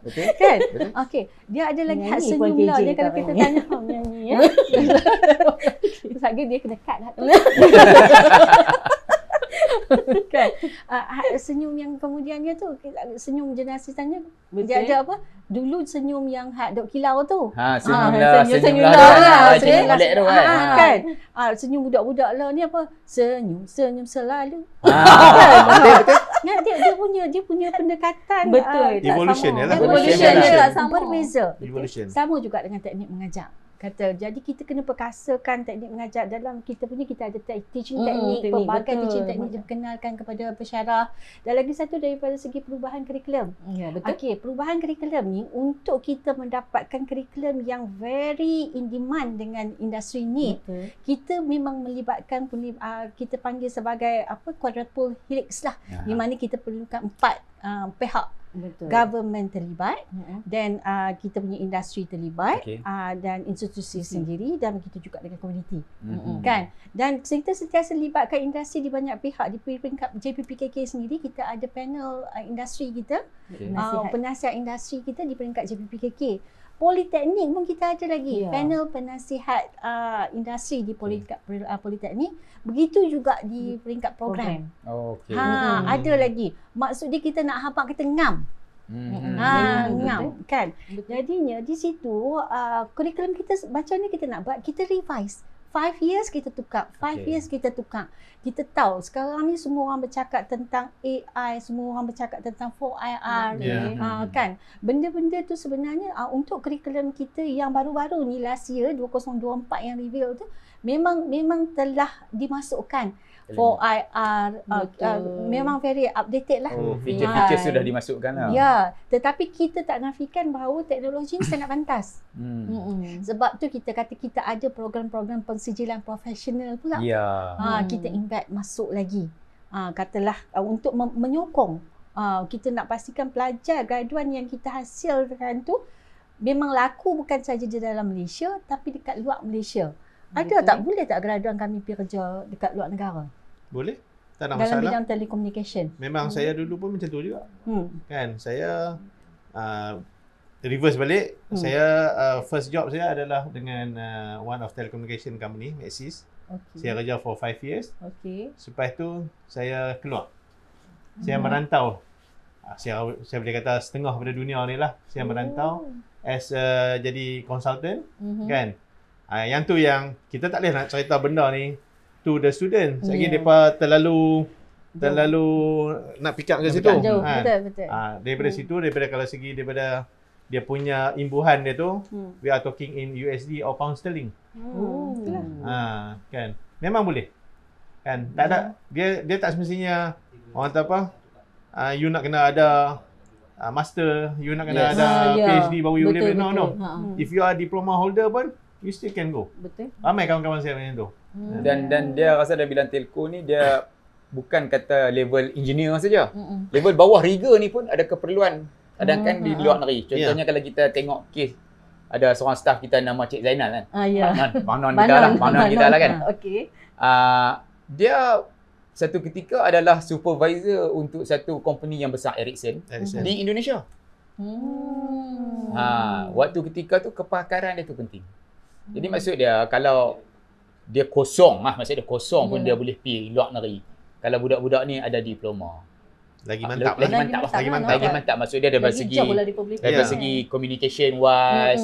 Betul. Kan? Okey, dia ada lagi hak senyum lah. Dia kalau kita tanya nyanyi ya. Lagi dia kena cut hak tu. Kan? Senyum yang kemudiannya tu, senyum generasi tanya, dia ada apa? Dulu senyum yang dok kilau tu. Senyum lah. Kan? Senyum budak-budak lah ni apa? Senyum selalu. Betul. Dia punya pendekatan. Betul. Evolution lah. Evolution dia sama. Berbeza. Evolution. Sama juga dengan teknik mengajar. Kata, jadi kita kena perkasakan teknik mengajar dalam kita ada teaching teknik, pelbagai teaching teknik dikenalkan kepada pesyarah. Dan lagi satu daripada segi perubahan kurikulum. Ya, betul. Okey, perubahan kurikulum ni untuk kita mendapatkan kurikulum yang very in demand dengan industri ni. Betul. Kita memang melibatkan kita panggil sebagai quadruple helix lah. Di mana kita perlukan 4 pihak. Betul. Government terlibat, dan kita punya industri terlibat, dan institusi sendiri, dan kita juga dengan komuniti, kan? Dan kita sentiasa libatkan industri di banyak pihak. Di peringkat JPPKK sendiri kita ada panel industri kita, penasihat industri kita di peringkat JPPKK. Politeknik pun kita ada lagi panel penasihat industri di Politeknik. Begitu juga di peringkat program. Ada lagi. Maksud dia kita nak hampa kita ngam. Ngam kan. Jadinya di situ kurikulum kita macam ni kita nak buat, kita revise. 5 years kita tukar. 5 years kita tukar. Kita tahu sekarang ni semua orang bercakap tentang AI, semua orang bercakap tentang 4IR. Kan? Benda-benda tu sebenarnya untuk kurikulum kita yang baru-baru ni last year 2024 yang reveal tu memang telah dimasukkan 4IR, memang very updated lah. Feature-feature sudah dimasukkan lah. Ya, tetapi kita tak nafikan bahawa teknologi ni sangat pantas. Sebab tu kita kata kita ada program-program pensijilan profesional pula. Kita invite masuk lagi. Katalah untuk menyokong. Kita nak pastikan pelajar graduan yang kita hasilkan tu memang laku bukan saja di dalam Malaysia tapi dekat luar Malaysia. Ada tak? Boleh tak graduan kami pergi kerja dekat luar negara? Boleh. Tak ada masalah. Dalam bidang telekomunikasi. Memang saya dulu pun macam tu juga. Kan, saya reverse balik. Saya first job saya adalah dengan one of telecommunication company, Maxis. Saya kerja for 5 years. Lepas tu saya keluar. Saya merantau. Saya boleh kata setengah pada dunia ni lah. Saya merantau as jadi consultant, kan. Yang tu yang kita tak boleh nak cerita benda ni to the student. Lagi mereka terlalu nak pick up ke situ. Betul. Daripada situ, daripada kalau segi daripada dia punya imbuhan dia tu, we are talking in USD or pound sterling. Kan. Memang boleh. Kan. Tak ada dia tak semestinya orang kata apa? You nak kena ada master, you nak kena ada PhD baru you boleh. No. If you are diploma holder pun you still can go. Betul. Ramai kawan-kawan saya macam tu. Dan dia rasa dalam bidang telco ni dia bukan kata level engineer saja. Level bawah rigger ni pun ada keperluan kadang-kadang di luar negeri. Contohnya kalau kita tengok kes ada seorang staff kita nama Cik Zainal kan. Banon kita lah kan. Okey. Dia satu ketika adalah supervisor untuk satu company yang besar Ericsson di Indonesia. Waktu ketika tu kepakaran dia tu penting. Jadi maksud dia kalau dia kosong pun dia boleh pergi luar negeri. Kalau budak-budak ni ada diploma. Lagi mantap. Lagi mantap. Maksud dia dari segi communication wise,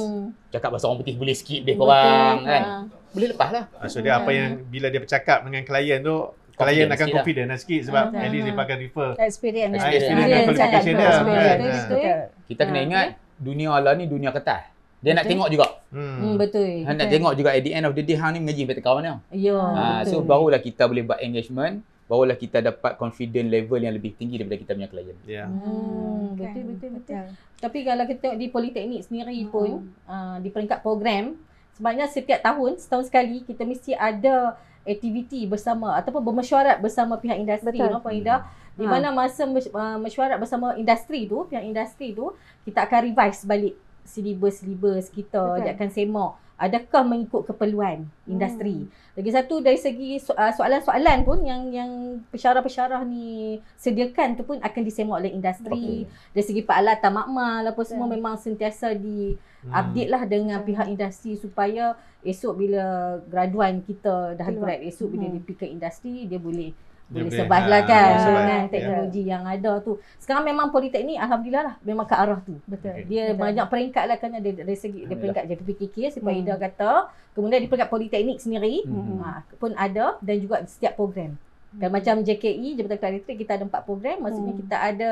cakap bahasa orang putih boleh sikit lebih kurang kan. Boleh lepas lah. Maksud dia apa yang bila dia bercakap dengan klien tu, klien akan confident lah sikit sebab at least dia pakai refer Experience dan qualification dia. Kita kena ingat dunia Allah ni dunia kertas. Dia nak tengok juga. Betul. Nak tengok juga at the end of the day hang ni mengaji pada kawan dia. So barulah kita boleh buat engagement, barulah kita dapat confident level yang lebih tinggi daripada kita punya klien. Betul. Tapi kalau kita tengok di politeknik sendiri pun di peringkat program, sebenarnya setiap tahun, setahun sekali kita mesti ada aktiviti bersama ataupun bermesyuarat bersama pihak industri, Puan Ida, di mana masa mesyuarat bersama industri tu, pihak industri tu, kita akan revise balik silibus kita. Dia akan semak adakah mengikut keperluan industri. Lagi satu dari segi soalan-soalan pun yang pensyarah-pensyarah ni sediakan tu pun akan disemak oleh industri. Dari segi peralatan makmal apa semua memang sentiasa di update lah dengan pihak industri supaya esok bila graduan kita dah grad, esok bila dia pergi ke industri dia boleh survive lah kan dengan teknologi yang ada tu. Sekarang memang politeknik alhamdulillah lah memang ke arah tu. Dia banyak peringkat lah kan, dari segi dia peringkat JPPKK seperti Ida kata. Kemudian di peringkat politeknik sendiri pun ada, dan juga setiap program. Dan macam JKE, Jabatan Kelab Elektrik, kita ada 4 program, maksudnya kita ada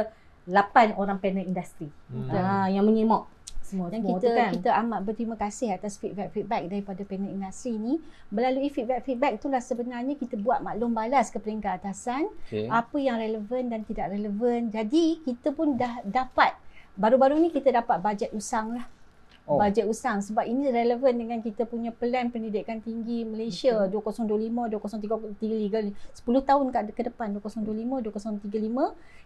8 orang panel industri yang menyimak semua. Dan kita amat berterima kasih atas feedback daripada panel industri ni. Melalui feedback itulah sebenarnya kita buat maklum balas ke peringkat atasan, apa yang relevan dan tidak relevan. Jadi kita pun dah dapat, baru-baru ni kita dapat bajet usang lah. Bajet usang sebab ini relevan dengan kita punya plan pendidikan tinggi Malaysia 2025, 2033, 10 tahun ke depan, 2025, 2035.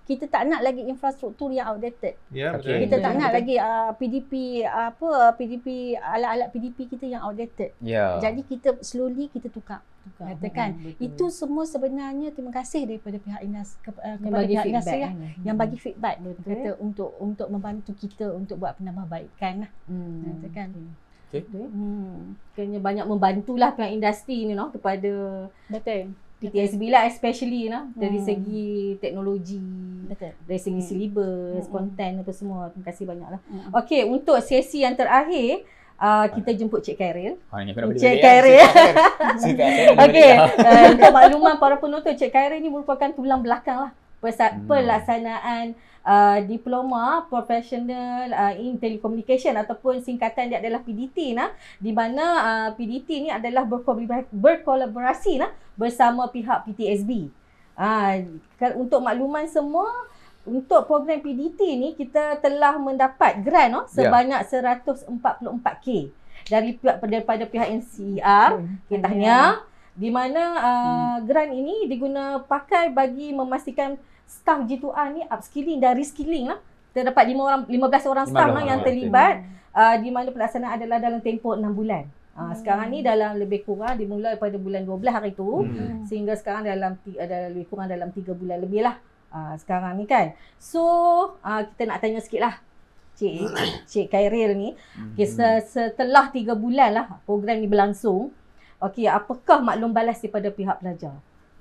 Kita tak nak lagi infrastruktur yang outdated. Kita tak nak lagi PDP alat-alat PDP kita yang outdated. Jadi kita slowly kita tukar. Katakan itu semua sebenarnya terima kasih daripada pihak kepada pihak industri yang bagi feedback kata untuk membantu kita untuk buat penambahbaikan lah. Katakan kena banyak membantulah pihak industri ni kepada PTSB lah, especially dari segi teknologi, dari segi silibus, konten apa semua. Terima kasih banyaklah. Okey, untuk sesi yang terakhir kita jemput Cik Khairil. Cik Khairil. Okey, untuk makluman para penonton, Cik Khairil ni merupakan tulang belakang lah pelaksanaan diploma professional in telecommunication ataupun singkatan dia adalah PDT di mana PDT ni adalah berkolaborasi bersama pihak PTSB. Untuk makluman semua, untuk program PDT ni kita telah mendapat grant sebanyak 144K daripada pihak NCER Kedah, di mana grant ini diguna pakai bagi memastikan staf G2R ni upskilling dan reskilling Terdapat 15 orang staff yang terlibat, di mana pelaksanaan adalah dalam tempoh 6 bulan. Sekarang ni dalam lebih kurang dimulai pada bulan 12 hari tu sehingga sekarang dalam lebih kurang dalam 3 bulan lebih lah. Sekarang ni kan. So kita nak tanya sikit lah Cik Khairil ni, setelah 3 bulan lah program ni berlangsung, okey, apakah maklum balas daripada pihak pelajar?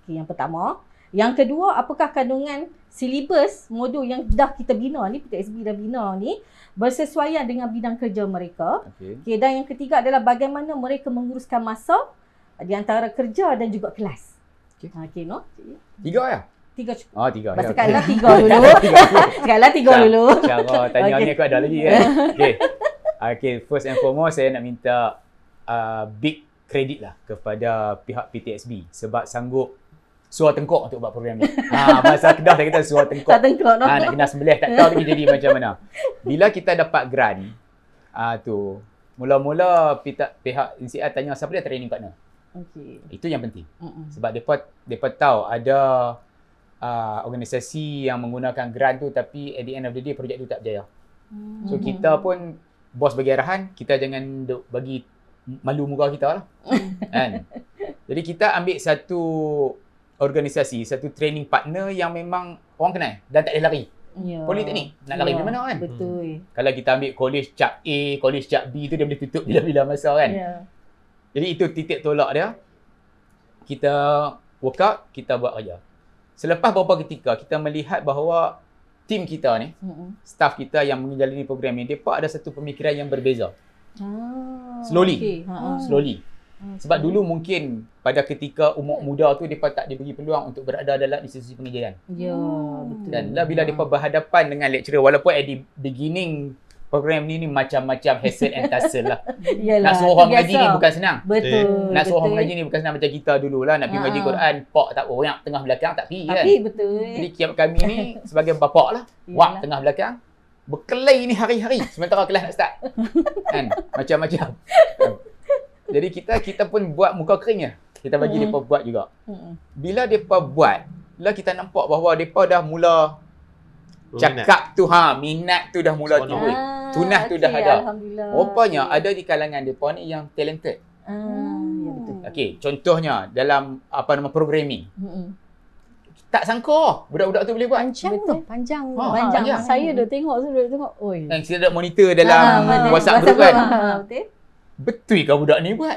Okey, yang pertama. Yang kedua, apakah kandungan silibus modul yang dah kita bina ni, PTSB dah bina ni, bersesuaian dengan bidang kerja mereka? Okay, dan yang ketiga adalah bagaimana mereka menguruskan masa di antara kerja dan juga kelas. Okey, no? 3 ya? 3 cukup. 3. Sekarang 3 dulu. Sekarang 3 dulu. Cara tanya ni aku ada lagi kan. Okay, first and foremost saya nak minta big credit lah kepada pihak PTSB sebab sanggup suar tengkok untuk buat program ni. Bahasa Kedah dia kata suar tengkok. Nak kena sembelih tak tahu lagi jadi macam mana. Bila kita dapat grant tu, mula-mula pihak NCR tanya siapa dia training partner. Itu yang penting. Sebab depa tahu ada organisasi yang menggunakan grant tu, tapi at the end of the day projek tu tak berjaya. So kita pun bos bagi arahan, kita jangan bagi malu muka kita lah. Kan? Jadi kita ambil satu organisasi, satu training partner yang memang orang kenal dan tak ada lari. Ya. Politeknik, nak lari di mana kan? Betul. Kalau kita ambil college cap A, college cap B tu dia boleh tutup bila-bila masa kan? Ya. Jadi itu titik tolak dia. Kita work out, kita buat kerja. Selepas beberapa ketika kita melihat bahawa tim kita ni, staff kita yang menjalani program ni, mereka ada satu pemikiran yang berbeza. Slowly. Slowly. Sebab dulu mungkin pada ketika umur muda tu mereka tak diberi peluang untuk berada dalam institusi pengajaran. Ya, betul. Dan lah bila mereka berhadapan dengan lecturer, walaupun at the beginning program ni macam-macam hassle and tussle lah. Yalah, Nak suruh orang mengaji ni bukan senang. Betul. Nak suruh orang mengaji ni bukan senang macam kita dulu lah. Nak pergi mengaji Quran, pak tak banyak, tengah belakang tak pergi kan. Tapi betul. Jadi kami ni sebagai bapak lah, wak tengah belakang, berkelai ni hari-hari sementara kelas nak start. Kan? Macam-macam. Jadi kita pun buat muka kering lah. Kita bagi mereka buat juga. Bila mereka buat, lah kita nampak bahawa mereka dah mula cakap tu, minat tu dah mula timbul. Tunah tu dah ada. Alhamdulillah. Rupanya ada di kalangan mereka ni yang talented. Ya betul. Okey, contohnya dalam programming. Tak sangka budak-budak tu boleh buat. Panjang. Panjang. Saya dah tengok oi. Yang kita dah monitor dalam WhatsApp group kan. Betul. Betul ke budak ni buat?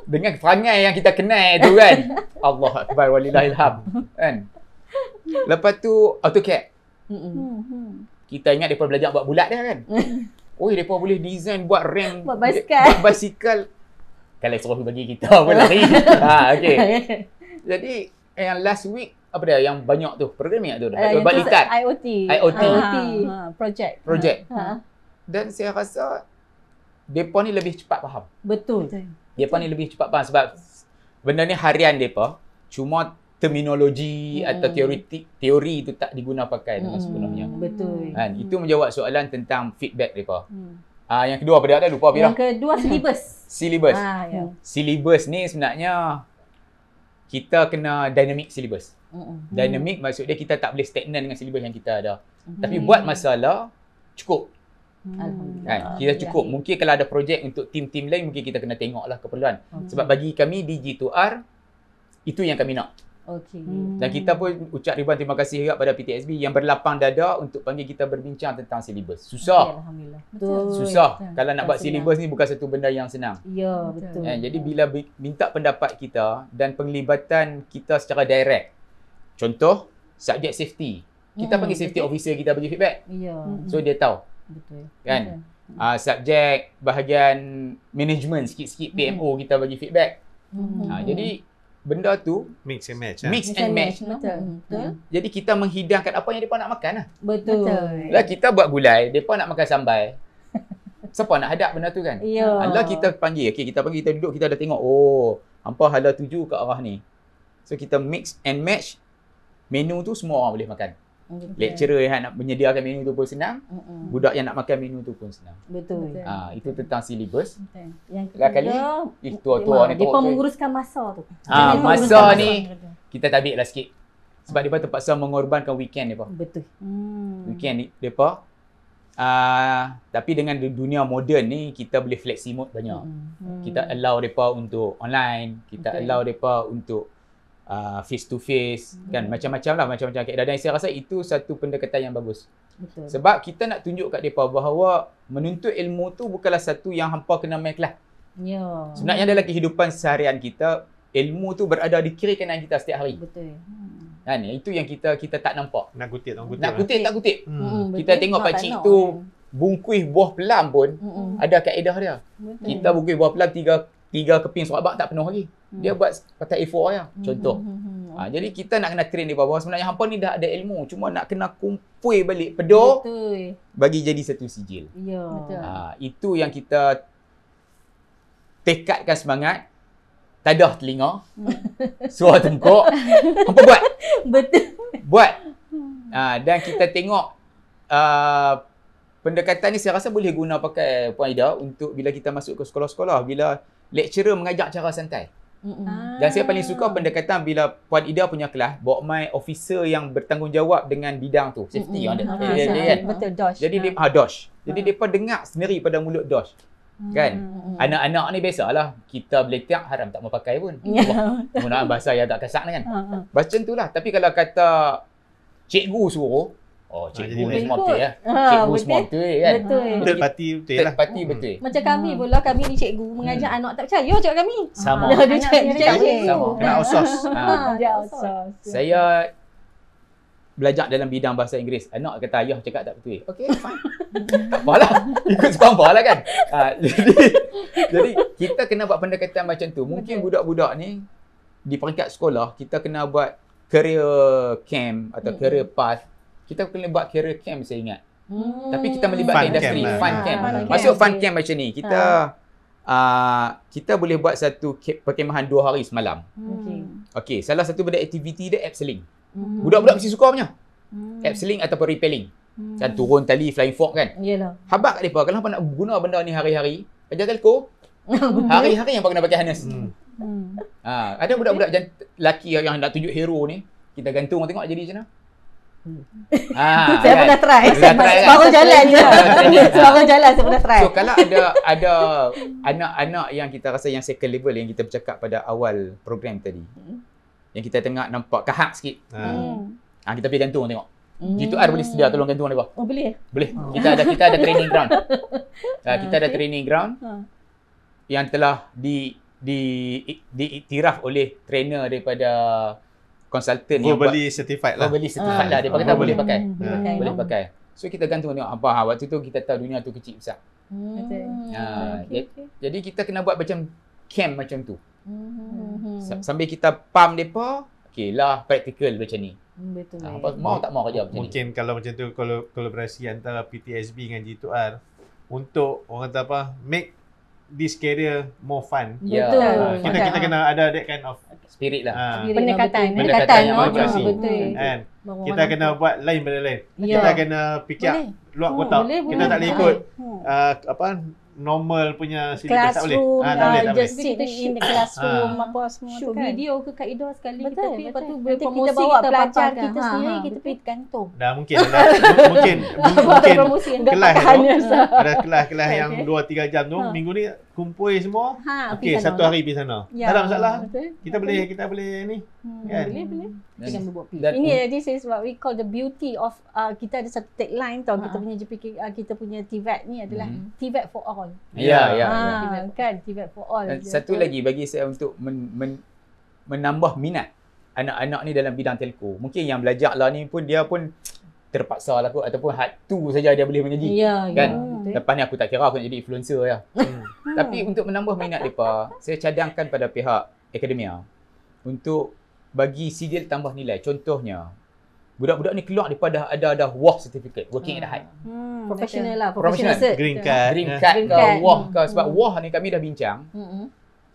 Dengan perangai yang kita kenal tu kan. Allah Akbar walillahilham. Kan? Lepas tu AutoCAD. Kita ingat mereka belajar buat bulat dia kan. Mereka boleh design buat rem, Buat basikal. buat basikal. Kalau suruh bagi kita pun lari. Okey. Jadi yang last week apa dia yang banyak tu programming tu buat litat IoT project. Dan saya rasa depa ni lebih cepat faham. Betul. Depa ni lebih cepat faham sebab benda ni harian depa, cuma terminologi atau teori tu tak diguna pakai dengan sepenuhnya. Betul. Kan itu menjawab soalan tentang feedback depa. Yang kedua apa dia ada lupa Pira? Yang kedua syllabus. Syllabus. Ya. Syllabus ni sebenarnya kita kena dynamic syllabus. Dynamic maksud dia kita tak boleh stagnan dengan syllabus yang kita ada. Tapi buat masalah cukup. Alhamdulillah. Kan? Kita cukup. Mungkin kalau ada projek untuk tim-tim lain mungkin kita kena tengoklah keperluan. Sebab bagi kami di G2R itu yang kami nak. Okey. Dan kita pun ucap ribuan terima kasih juga pada PTSB yang berlapang dada untuk panggil kita berbincang tentang syllabus. Susah. Alhamdulillah. Susah. Kalau nak buat syllabus ni bukan satu benda yang senang. Ya, betul. Jadi bila minta pendapat kita dan penglibatan kita secara direct. Contoh, subjek safety. Kita panggil safety officer kita bagi feedback. Ya. So dia tahu. Betul. Kan? Subjek bahagian management sikit-sikit PMO kita bagi feedback. Jadi benda tu mix and match. Mix and match. Betul. Jadi kita menghidangkan apa yang mereka nak makan lah. Betul. Lah kita buat gulai, mereka nak makan sambal. Siapa nak hadap benda tu kan? Ya. Lah kita panggil, kita duduk, kita dah tengok, hampa hala tuju ke arah ni. So kita mix and match, menu tu semua orang boleh makan. Lecturer yang nak menyediakan menu tu pun senang, budak yang nak makan menu tu pun senang. Betul. Itu tentang syllabus. Yang Lah kali tua-tua ni depa menguruskan masa tu. Masa ni kita tabik lah sikit. Sebab depa terpaksa mengorbankan weekend depa. Betul. Weekend ni depa tapi dengan dunia moden ni kita boleh flexi mode banyak. Kita allow depa untuk online, kita allow depa untuk face to face kan, macam-macam lah, macam-macam kaedah. Dan saya rasa itu satu pendekatan yang bagus. Betul. Sebab kita nak tunjuk kat depa bahawa menuntut ilmu tu bukanlah satu yang hampa kena main kelas. Ya. Sebenarnya dalam kehidupan seharian kita, ilmu tu berada di kiri kanan kita setiap hari. Betul. Kan, itu yang kita tak nampak. Nak kutip tak kutip. Kita Betul. tengok pak cik tu bungkus buah pelam pun ada kaedah dia. Betul. Kita bungkus buah pelam tiga keping serabak tak penuh lagi. Dia buat pakai A4 je. Contoh. Jadi kita nak kena train dia bahawa sebenarnya hampa ni dah ada ilmu, cuma nak kena kumpul balik pedor bagi jadi satu sijil. Ya. Betul. Itu yang kita tekadkan semangat. Tadah telinga. Suara tengkok. Hampa buat. Betul. Buat. Dan kita tengok pendekatan ni saya rasa boleh guna pakai Puan Ida untuk bila kita masuk ke sekolah-sekolah, bila lecturer mengajar cara santai. Dan saya paling suka pendekatan bila Puan Ida punya kelas bawa mai officer yang bertanggungjawab dengan bidang tu, safety yang ada kan. Betul, DOSH. Jadi dia DOSH. Jadi depa dengar sendiri pada mulut DOSH. Kan? Anak-anak ni biasalah kita beletak haram tak mau pakai pun. Penggunaan bahasa yang tak kasar ni kan. Macam tu lah. Tapi kalau kata cikgu suruh, cikgu ni semua betul ya. Cikgu semua betul kan. Betul parti betul lah. Parti betul. Macam kami pula, kami ni cikgu mengajar anak tak percaya cakap kami. Sama. Dia cikgu. Sama. Kena outsource. Dia outsource. Saya belajar dalam bidang bahasa Inggeris. Anak kata ayah cakap tak betul. Okey, fine. Tak apalah. Ikut suka hangpa lah kan. Jadi kita kena buat pendekatan macam tu. Mungkin budak-budak ni di peringkat sekolah kita kena buat career camp atau career path. Kita kena buat career camp saya ingat. Tapi kita melibatkan industri, fun camp. Masuk fun camp macam ni. Kita boleh buat satu perkemahan 2 hari semalam. Okey, salah satu benda aktiviti dia abseiling. Budak-budak mesti suka punya. Abseiling ataupun rappelling. Kan turun tali flying fork kan. Yalah. Habaq kat depa kalau hangpa nak guna benda ni hari-hari, ajar telco. Hari-hari hangpa kena pakai harness. Ada budak-budak lelaki yang nak tunjuk hero ni, kita gantung tengok jadi macam mana. Saya pernah try. Baru jalan je. Baru jalan saya pernah try. So kalau ada anak-anak yang kita rasa yang second level yang kita bercakap pada awal program tadi. Yang kita tengok nampak kahak sikit. Kita pergi gantung tengok. G2R boleh sedia tolong gantung mereka. Oh boleh? Boleh. Kita ada training ground. Kita ada training ground yang telah diiktiraf oleh trainer daripada konsultan yang Verbally certified lah. Verbally certified lah. Dia kata boleh pakai. Boleh Boleh pakai. So kita gantung tengok apa waktu tu kita tahu dunia tu kecil besar. Jadi kita kena buat macam camp macam tu. Sambil kita pump depa, okeylah practical macam ni. Betul. Mau tak mau kerja macam ni. Mungkin kalau macam tu kolaborasi antara PTSB dengan G2R untuk orang kata apa, make this career more fun. Betul. Kita kena ada that kind of spirit lah. Pendekatan yang betul. motivasi. Betul. Kan? Kita kena buat lain benda lain. Ya. Kita kena fikir luar kotak. Kita tak boleh ikut normal punya syllabus, tak boleh. Tak boleh. Just sit in the classroom apa semua tu Shoot kan. video ke Kak Ida sekali Betul, kita pergi, lepas tu Nanti promosi kita bawa pelajar paparkan. kita sendiri, kita pergi gantung. Dah mungkin kelas tu. Ada kelas yang 2-3 jam tu, minggu ni kumpul semua. Okey, satu hari pergi sana. Tak ada masalah. Kita boleh ni. Kan? Boleh. Jangan berbuat This is what we call the beauty of kita ada satu tagline tau, kita punya JPK, kita punya TVET ni adalah TVET for all. Ya. Kan TVET for all. Dan satu lagi bagi saya untuk menambah minat anak-anak ni dalam bidang telco. Mungkin yang belajar lah ni pun dia pun terpaksa lah kot ataupun hard tu saja dia boleh mengaji. Kan? Lepas ni aku tak kira aku nak jadi influencer ya. Tapi untuk menambah minat mereka, saya cadangkan pada pihak akademia untuk bagi sijil tambah nilai. Contohnya, budak-budak ni keluar daripada ada WAH certificate, working at the height. Professional lah, Professional. cert. Green card ke WAH ke. Sebab WAH ni kami dah bincang,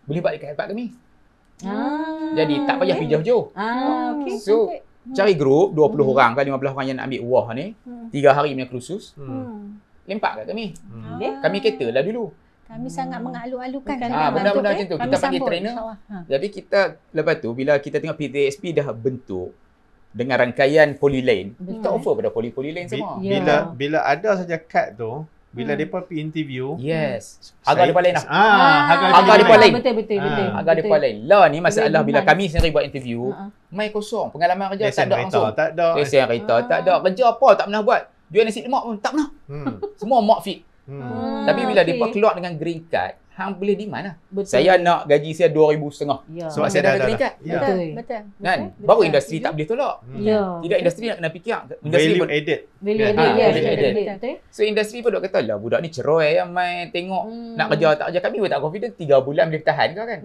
boleh buat dekat tempat kami. Jadi tak payah pergi jauh-jauh. Okay. So, cari grup 20 orang ke 15 orang yang nak ambil WAH ni, 3 hari punya kursus, lempak kat kami. Kami cater lah dulu. Kami sangat mengalu-alukan benda-benda macam tu. Kita panggil trainer. Jadi kita lepas tu bila kita tengok PTSP dah bentuk dengan rangkaian polylane, kita offer pada polylane semua. Bila ada saja kad tu, bila depa pergi interview, harga depa lain lah. Harga depa lain. Betul. Harga depa lain. Lah ni masalah bila kami sendiri buat interview, mai kosong, pengalaman kerja tak ada langsung. Lesen kereta tak ada, kerja apa tak pernah buat. Jual nasi lemak pun tak pernah. Semua mock fit. Tapi bila depa keluar dengan green card, hang boleh di mana? Saya nak gaji saya 2,500 sebab saya dah ada green card. Betul. Kan? Baru industri tak boleh tolak. Tidak, industri nak kena fikir. Value added. Value added. So industri pun dok kata lah budak ni cerai yang main tengok nak kerja tak kerja, kami pun tak confident 3 bulan boleh tahan ke kan.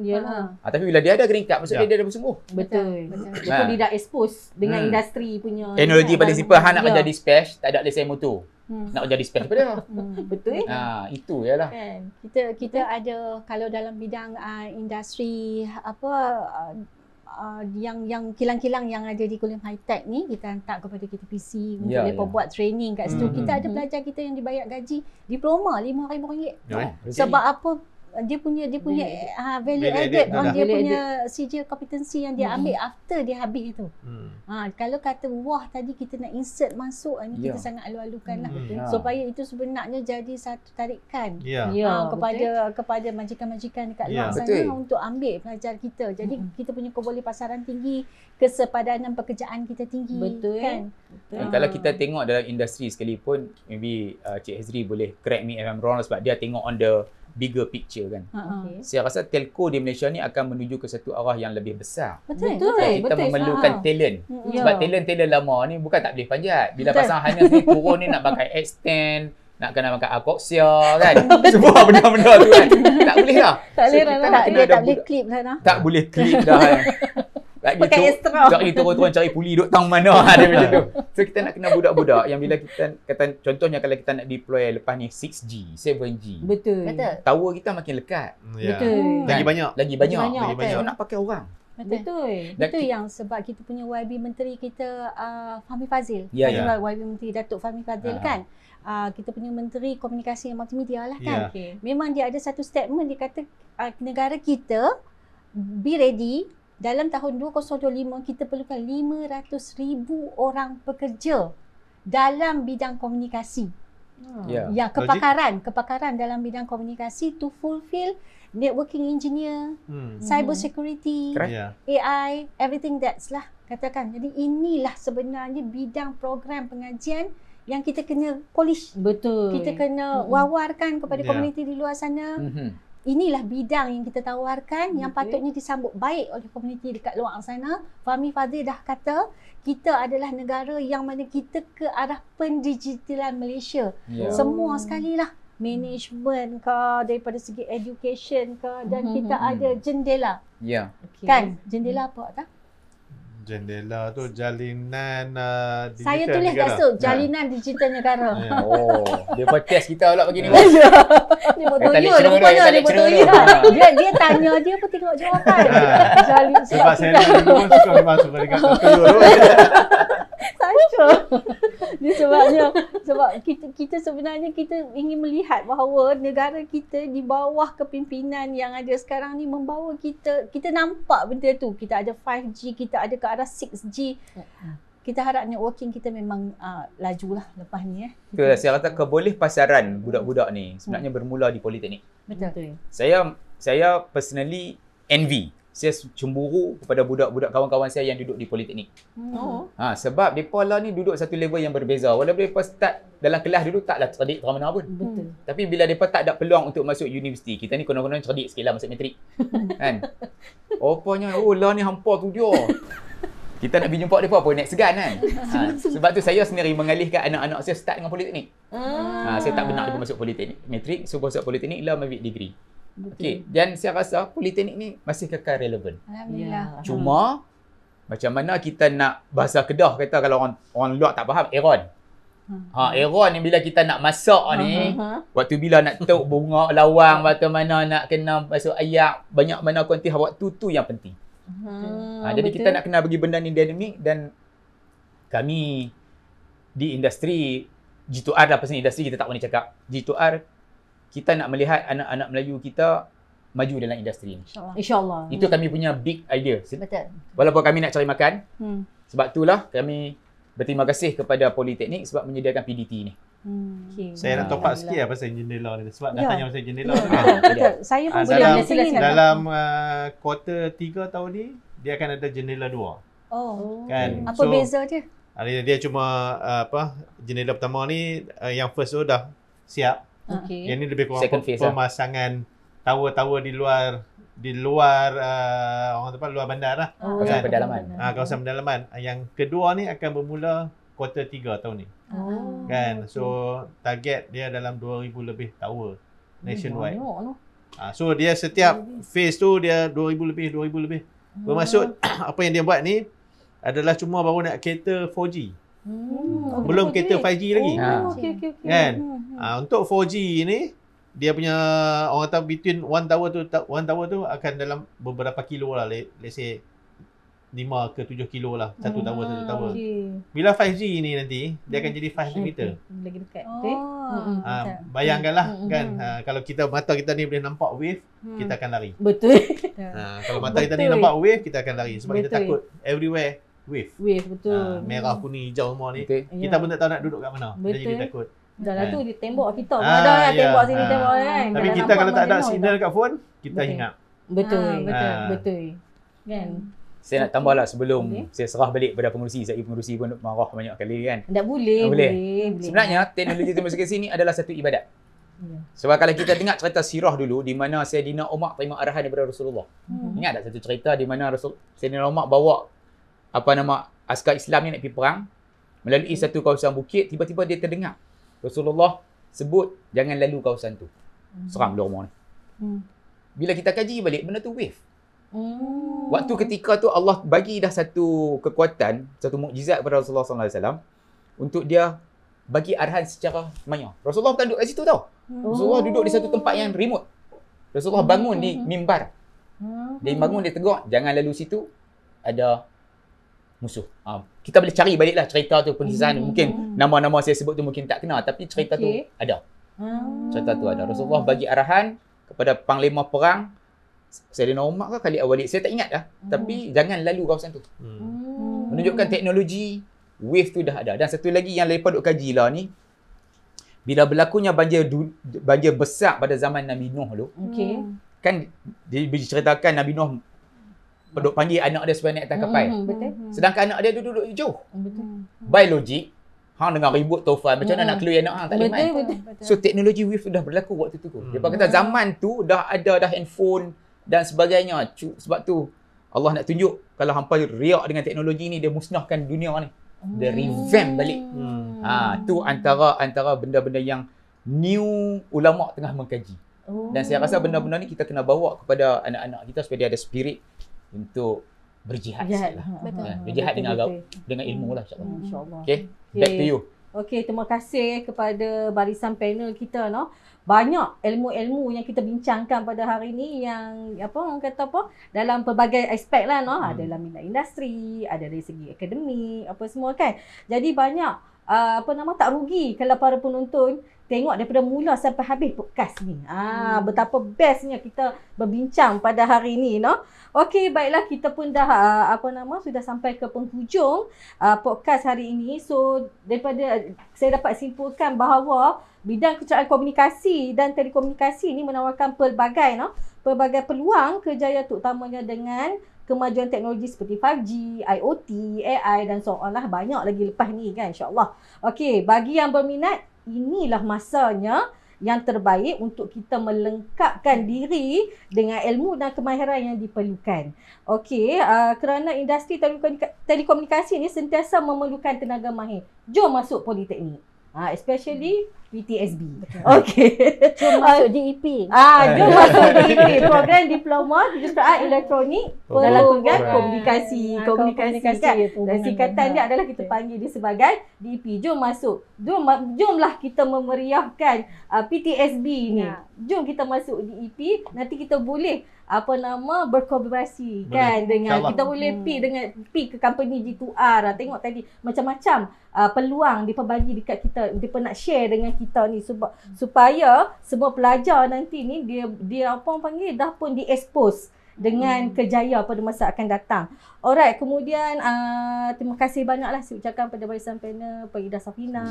Tapi bila dia ada green card maksudnya dia dah bersungguh. Betul. Lepas dia dah expose dengan industri punya teknologi paling simple, hang nak kerja dispatch tak ada lesen motor. Nak kerja dispatch pada. Betul. Itu yalah. Kan. Kita ada kalau dalam bidang industri yang kilang-kilang yang ada di Kulim High Tech ni, kita hantar kepada KTPC untuk mereka buat training kat situ. Kita ada pelajar kita yang dibayar gaji diploma RM5,000. Sebab apa? dia punya value Value added added on dah. dia Value punya CJ competency yang dia ambil after dia habis itu. Kalau kata wah tadi kita nak insert masuk, ni kita sangat alu-alukan lah. Supaya itu sebenarnya jadi satu tarikan kepada majikan-majikan dekat luar sana untuk ambil pelajar kita. Jadi kita punya keboleh pasaran tinggi, kesepadanan pekerjaan kita tinggi. Kan? Dan kalau kita tengok dalam industri sekalipun, maybe Cik Hezri boleh correct me if I'm wrong sebab dia tengok on the bigger picture kan. Saya rasa telco di Malaysia ni akan menuju ke satu arah yang lebih besar. Betul. Kita memerlukan talent. Sebab talent lama ni bukan tak boleh panjat. Bila pasang harness ni turun ni nak pakai extend, nak kena pakai akoxia kan. Semua benda-benda tu kan. Tak boleh lah. Tak boleh dah. Dia tak boleh clip dah. Tak boleh clip dah. Pakai extra. Cari turun-turun cari puli duduk tang mana ada macam tu. So kita nak kena budak-budak yang bila kita kata contohnya kalau kita nak deploy lepas ni 6G, 7G. Betul. Tower kita makin lekat. Betul. Lagi banyak. Lagi banyak. Betul. So nak pakai orang. Betul yang sebab kita punya YB Menteri kita Fahmi Fadzil. Ya. YB Menteri Datuk Fahmi Fadzil kan. Kita punya Menteri Komunikasi dan Multimedia lah kan. Memang dia ada satu statement, dia kata negara kita be ready. Dalam tahun 2025 kita perlukan 500,000 orang pekerja dalam bidang komunikasi. Yang kepakaran dalam bidang komunikasi to fulfill networking engineer, cyber security, AI, everything that's lah katakan. Jadi inilah sebenarnya bidang program pengajian yang kita kena polish. Betul. Kita kena wawarkan kepada komuniti di luar sana. Inilah bidang yang kita tawarkan yang patutnya disambut baik oleh komuniti dekat luar sana. Fahmi Fadzil dah kata kita adalah negara yang mana kita ke arah pendigitalan Malaysia. Semua sekali lah. Management ke, daripada segi education ke, dan kita ada jendela. Kan? Jendela apa tak? Jendela tu jalinan digital saya tulis negara. kat situ jalinan digital negara. Dia podcast kita pula begini. Dia bertanya rupanya dia bertanya. Dia tanya dia pun tengok jawapan. Sebab saya pun suka memang suka dekat Dia sebab kita sebenarnya kita ingin melihat bahawa negara kita di bawah kepimpinan yang ada sekarang ni membawa kita nampak benda tu. Kita ada 5G, kita ada ke arah 6G. Kita harap networking kita memang lajulah lepas ni. Betul, saya kata keboleh pasaran budak-budak ni sebenarnya bermula di politeknik. Betul. Saya personally envy. Saya cemburu kepada budak-budak kawan-kawan saya yang duduk di politeknik. Sebab mereka lah ni duduk satu level yang berbeza. Walaupun mereka start dalam kelas dulu taklah cerdik terang mana pun. Betul. Tapi bila mereka tak ada peluang untuk masuk universiti, kita ni konon-konon cerdik sikit lah masuk matrik. Kan? Rupanya, lah ni hampa tu dia. Kita nak pergi jumpa mereka pun naik segan kan. Sebab tu saya sendiri mengalihkan anak-anak saya start dengan politeknik. Saya tak benar mereka masuk politeknik. Matrik, so masuk politeknik lah ambil degree. Okey, dan saya rasa politeknik ni masih kekal relevan. Alhamdulillah. Cuma macam mana kita nak bahasa Kedah kata kalau orang luar tak faham Aeron. Aeron ni bila kita nak masak ni, waktu bila nak tuk bunga lawang, waktu mana nak kena masuk ayak, banyak mana kuantiti waktu tu yang penting. Jadi kita nak kena bagi benda ni dinamik, dan kami di industri G2R lah, pasal industri kita tak boleh cakap. G2R kita nak melihat anak-anak Melayu kita maju dalam industri ni. InsyaAllah. Itu kami punya big idea. Betul. Walaupun kami nak cari makan, sebab itulah kami berterima kasih kepada Politeknik sebab menyediakan PDT ni. Saya nak top up sikit lah pasal jendela ni. Sebab dah tanya pasal jendela. Betul. Saya pun boleh dalam kuarter 3 tahun ni, dia akan ada jendela 2. Kan? Apa beza dia? Dia cuma jendela pertama ni, yang first tu dah siap. Yang ni lebih kurang pemasangan tower-tower di luar orang tempat luar bandar lah. Kawasan pedalaman. Kawasan pedalaman. Yang kedua ni akan bermula kuarter 3 tahun ni. Kan? So target dia dalam 2000 lebih tower nationwide. So dia setiap phase tu dia 2000 lebih. Bermaksud apa yang dia buat ni adalah cuma baru nak cater 4G. Belum cater 5G lagi. Kan? Untuk 4G ni dia punya orang kata between one tower tu akan dalam beberapa kilo lah, let's say 5 ke 7 kilo lah. Satu tower. Okey. Bila 5G ni nanti, dia akan jadi 500 meter. Lagi dekat. Bayangkanlah kan, kalau mata kita ni boleh nampak wave, kita akan lari. Betul. Kalau mata kita ni nampak wave, kita akan lari. Sebab kita takut everywhere wave. Betul. Merah, kuning, hijau semua ni. Betul. Kita pun tak tahu nak duduk kat mana. Kita jadi takut. Dah lah tu di tembok kita. Ada kan tembok sini tembok kan. Tapi kita kalau tak ada signal kat phone, kita hingat. Betul. Kan? Saya nak tambahlah sebelum saya serah balik pada pengerusi. Saya pengerusi pun marah banyak kali kan. Tak boleh. Sebenarnya teknologi komunikasi ni adalah satu ibadat. Sebab kalau kita dengar cerita sirah dulu di mana Sayyidina Umar terima arahan daripada Rasulullah. Ingat tak satu cerita di mana Sayyidina Umar bawa askar Islam ni nak pergi perang melalui satu kawasan bukit, tiba-tiba dia terdengar Rasulullah sebut jangan lalu kawasan tu. Seram dia Umar ni. Bila kita kaji balik benda tu wave. Waktu ketika tu Allah bagi dah satu kekuatan, satu mukjizat kepada Rasulullah SAW untuk dia bagi arahan secara maya. Rasulullah bukan duduk kat situ tau. Rasulullah duduk di satu tempat yang remote. Rasulullah bangun di mimbar. Dia bangun, dia tegur, jangan lalu situ, ada musuh. Kita boleh cari baliklah cerita tu, pengisahan. Mungkin nama-nama saya sebut tu mungkin tak kenal, tapi cerita tu ada. Cerita tu ada. Rasulullah bagi arahan kepada panglima perang, Sayyidina Umar ke kali awal, saya tak ingat dah. Tapi jangan lalu kawasan tu. Menunjukkan teknologi wave tu dah ada. Dan satu lagi yang lepas duk kaji lah ni, bila berlakunya banjir besar pada zaman Nabi Nuh dulu, kan diceritakan Nabi Nuh duk panggil anak dia supaya naik atas kapal. Sedangkan anak dia duduk jauh. By logik, hang dengar ribut tofan, macam mana nak keluar anak hang, tak boleh main. So teknologi wave tu dah berlaku waktu tu. Dia kata zaman tu dah ada handphone dan sebagainya. Sebab tu Allah nak tunjuk kalau hampa riak dengan teknologi ni, dia musnahkan dunia ni. Dia revamp balik. Tu antara benda-benda yang new ulama tengah mengkaji. Dan saya rasa benda-benda ni kita kena bawa kepada anak-anak kita supaya dia ada spirit untuk berjihad. Berjihad dengan ilmu lah insya-Allah. Okay, back to you. Okey, terima kasih kepada barisan panel kita Banyak ilmu-ilmu yang kita bincangkan pada hari ni yang orang kata dalam pelbagai aspek lah Ada dalam minat industri, ada dari segi akademik, apa semua kan. Jadi banyak tak rugi kalau para penonton tengok daripada mula sampai habis podcast ni. Betapa bestnya kita berbincang pada hari ni Okey, baiklah, kita pun dah sudah sampai ke penghujung podcast hari ini. So daripada saya dapat simpulkan bahawa bidang kecakapan komunikasi dan telekomunikasi ini menawarkan pelbagai peluang kerjaya, terutamanya dengan kemajuan teknologi seperti 5G, IoT, AI dan so on lah. Banyak lagi lepas ni kan, insya-Allah. Okey, bagi yang berminat, inilah masanya yang terbaik untuk kita melengkapkan diri dengan ilmu dan kemahiran yang diperlukan. Okey, kerana industri telekomunikasi ini sentiasa memerlukan tenaga mahir. Jom masuk politeknik. Especially PTSB. Okey. Jom masuk DEP. Jom masuk DEP, program diploma kejuruteraan elektronik dalam program komunikasi kan. Dan singkatan dia adalah kita panggil dia sebagai DEP. Jom masuk. Jomlah kita memeriahkan PTSB ni. Jom kita masuk DEP, nanti kita boleh berkolaborasi kan dengan kita boleh pi ke company G2R. Tengok tadi macam-macam peluang diperbagi dekat kita, dia nak share dengan kita ni supaya semua pelajar nanti ni dia dah pun di-expose dengan kejayaan pada masa akan datang. Alright, kemudian terima kasih banyaklah saya ucapkan pada barisan panel, Pak Ida Safina,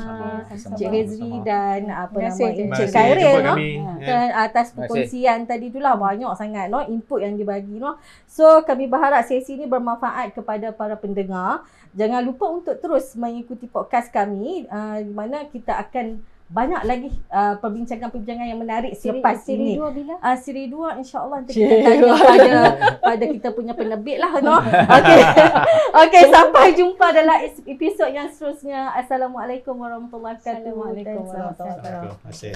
Cik Hezri dan Encik Khairil atas perkongsian tadi itulah. Banyak sangat input yang dibagi So kami berharap sesi ini bermanfaat kepada para pendengar. Jangan lupa untuk terus mengikuti podcast kami di mana kita akan banyak lagi perbincangan-perbincangan yang menarik selepas ini. Siri 2 bila? Siri 2 insya-Allah nanti kita tanya pada kita punya penerbit lah Okey, sampai jumpa dalam episod yang seterusnya. Assalamualaikum warahmatullahi wabarakatuh. Assalamualaikum warahmatullahi wabarakatuh.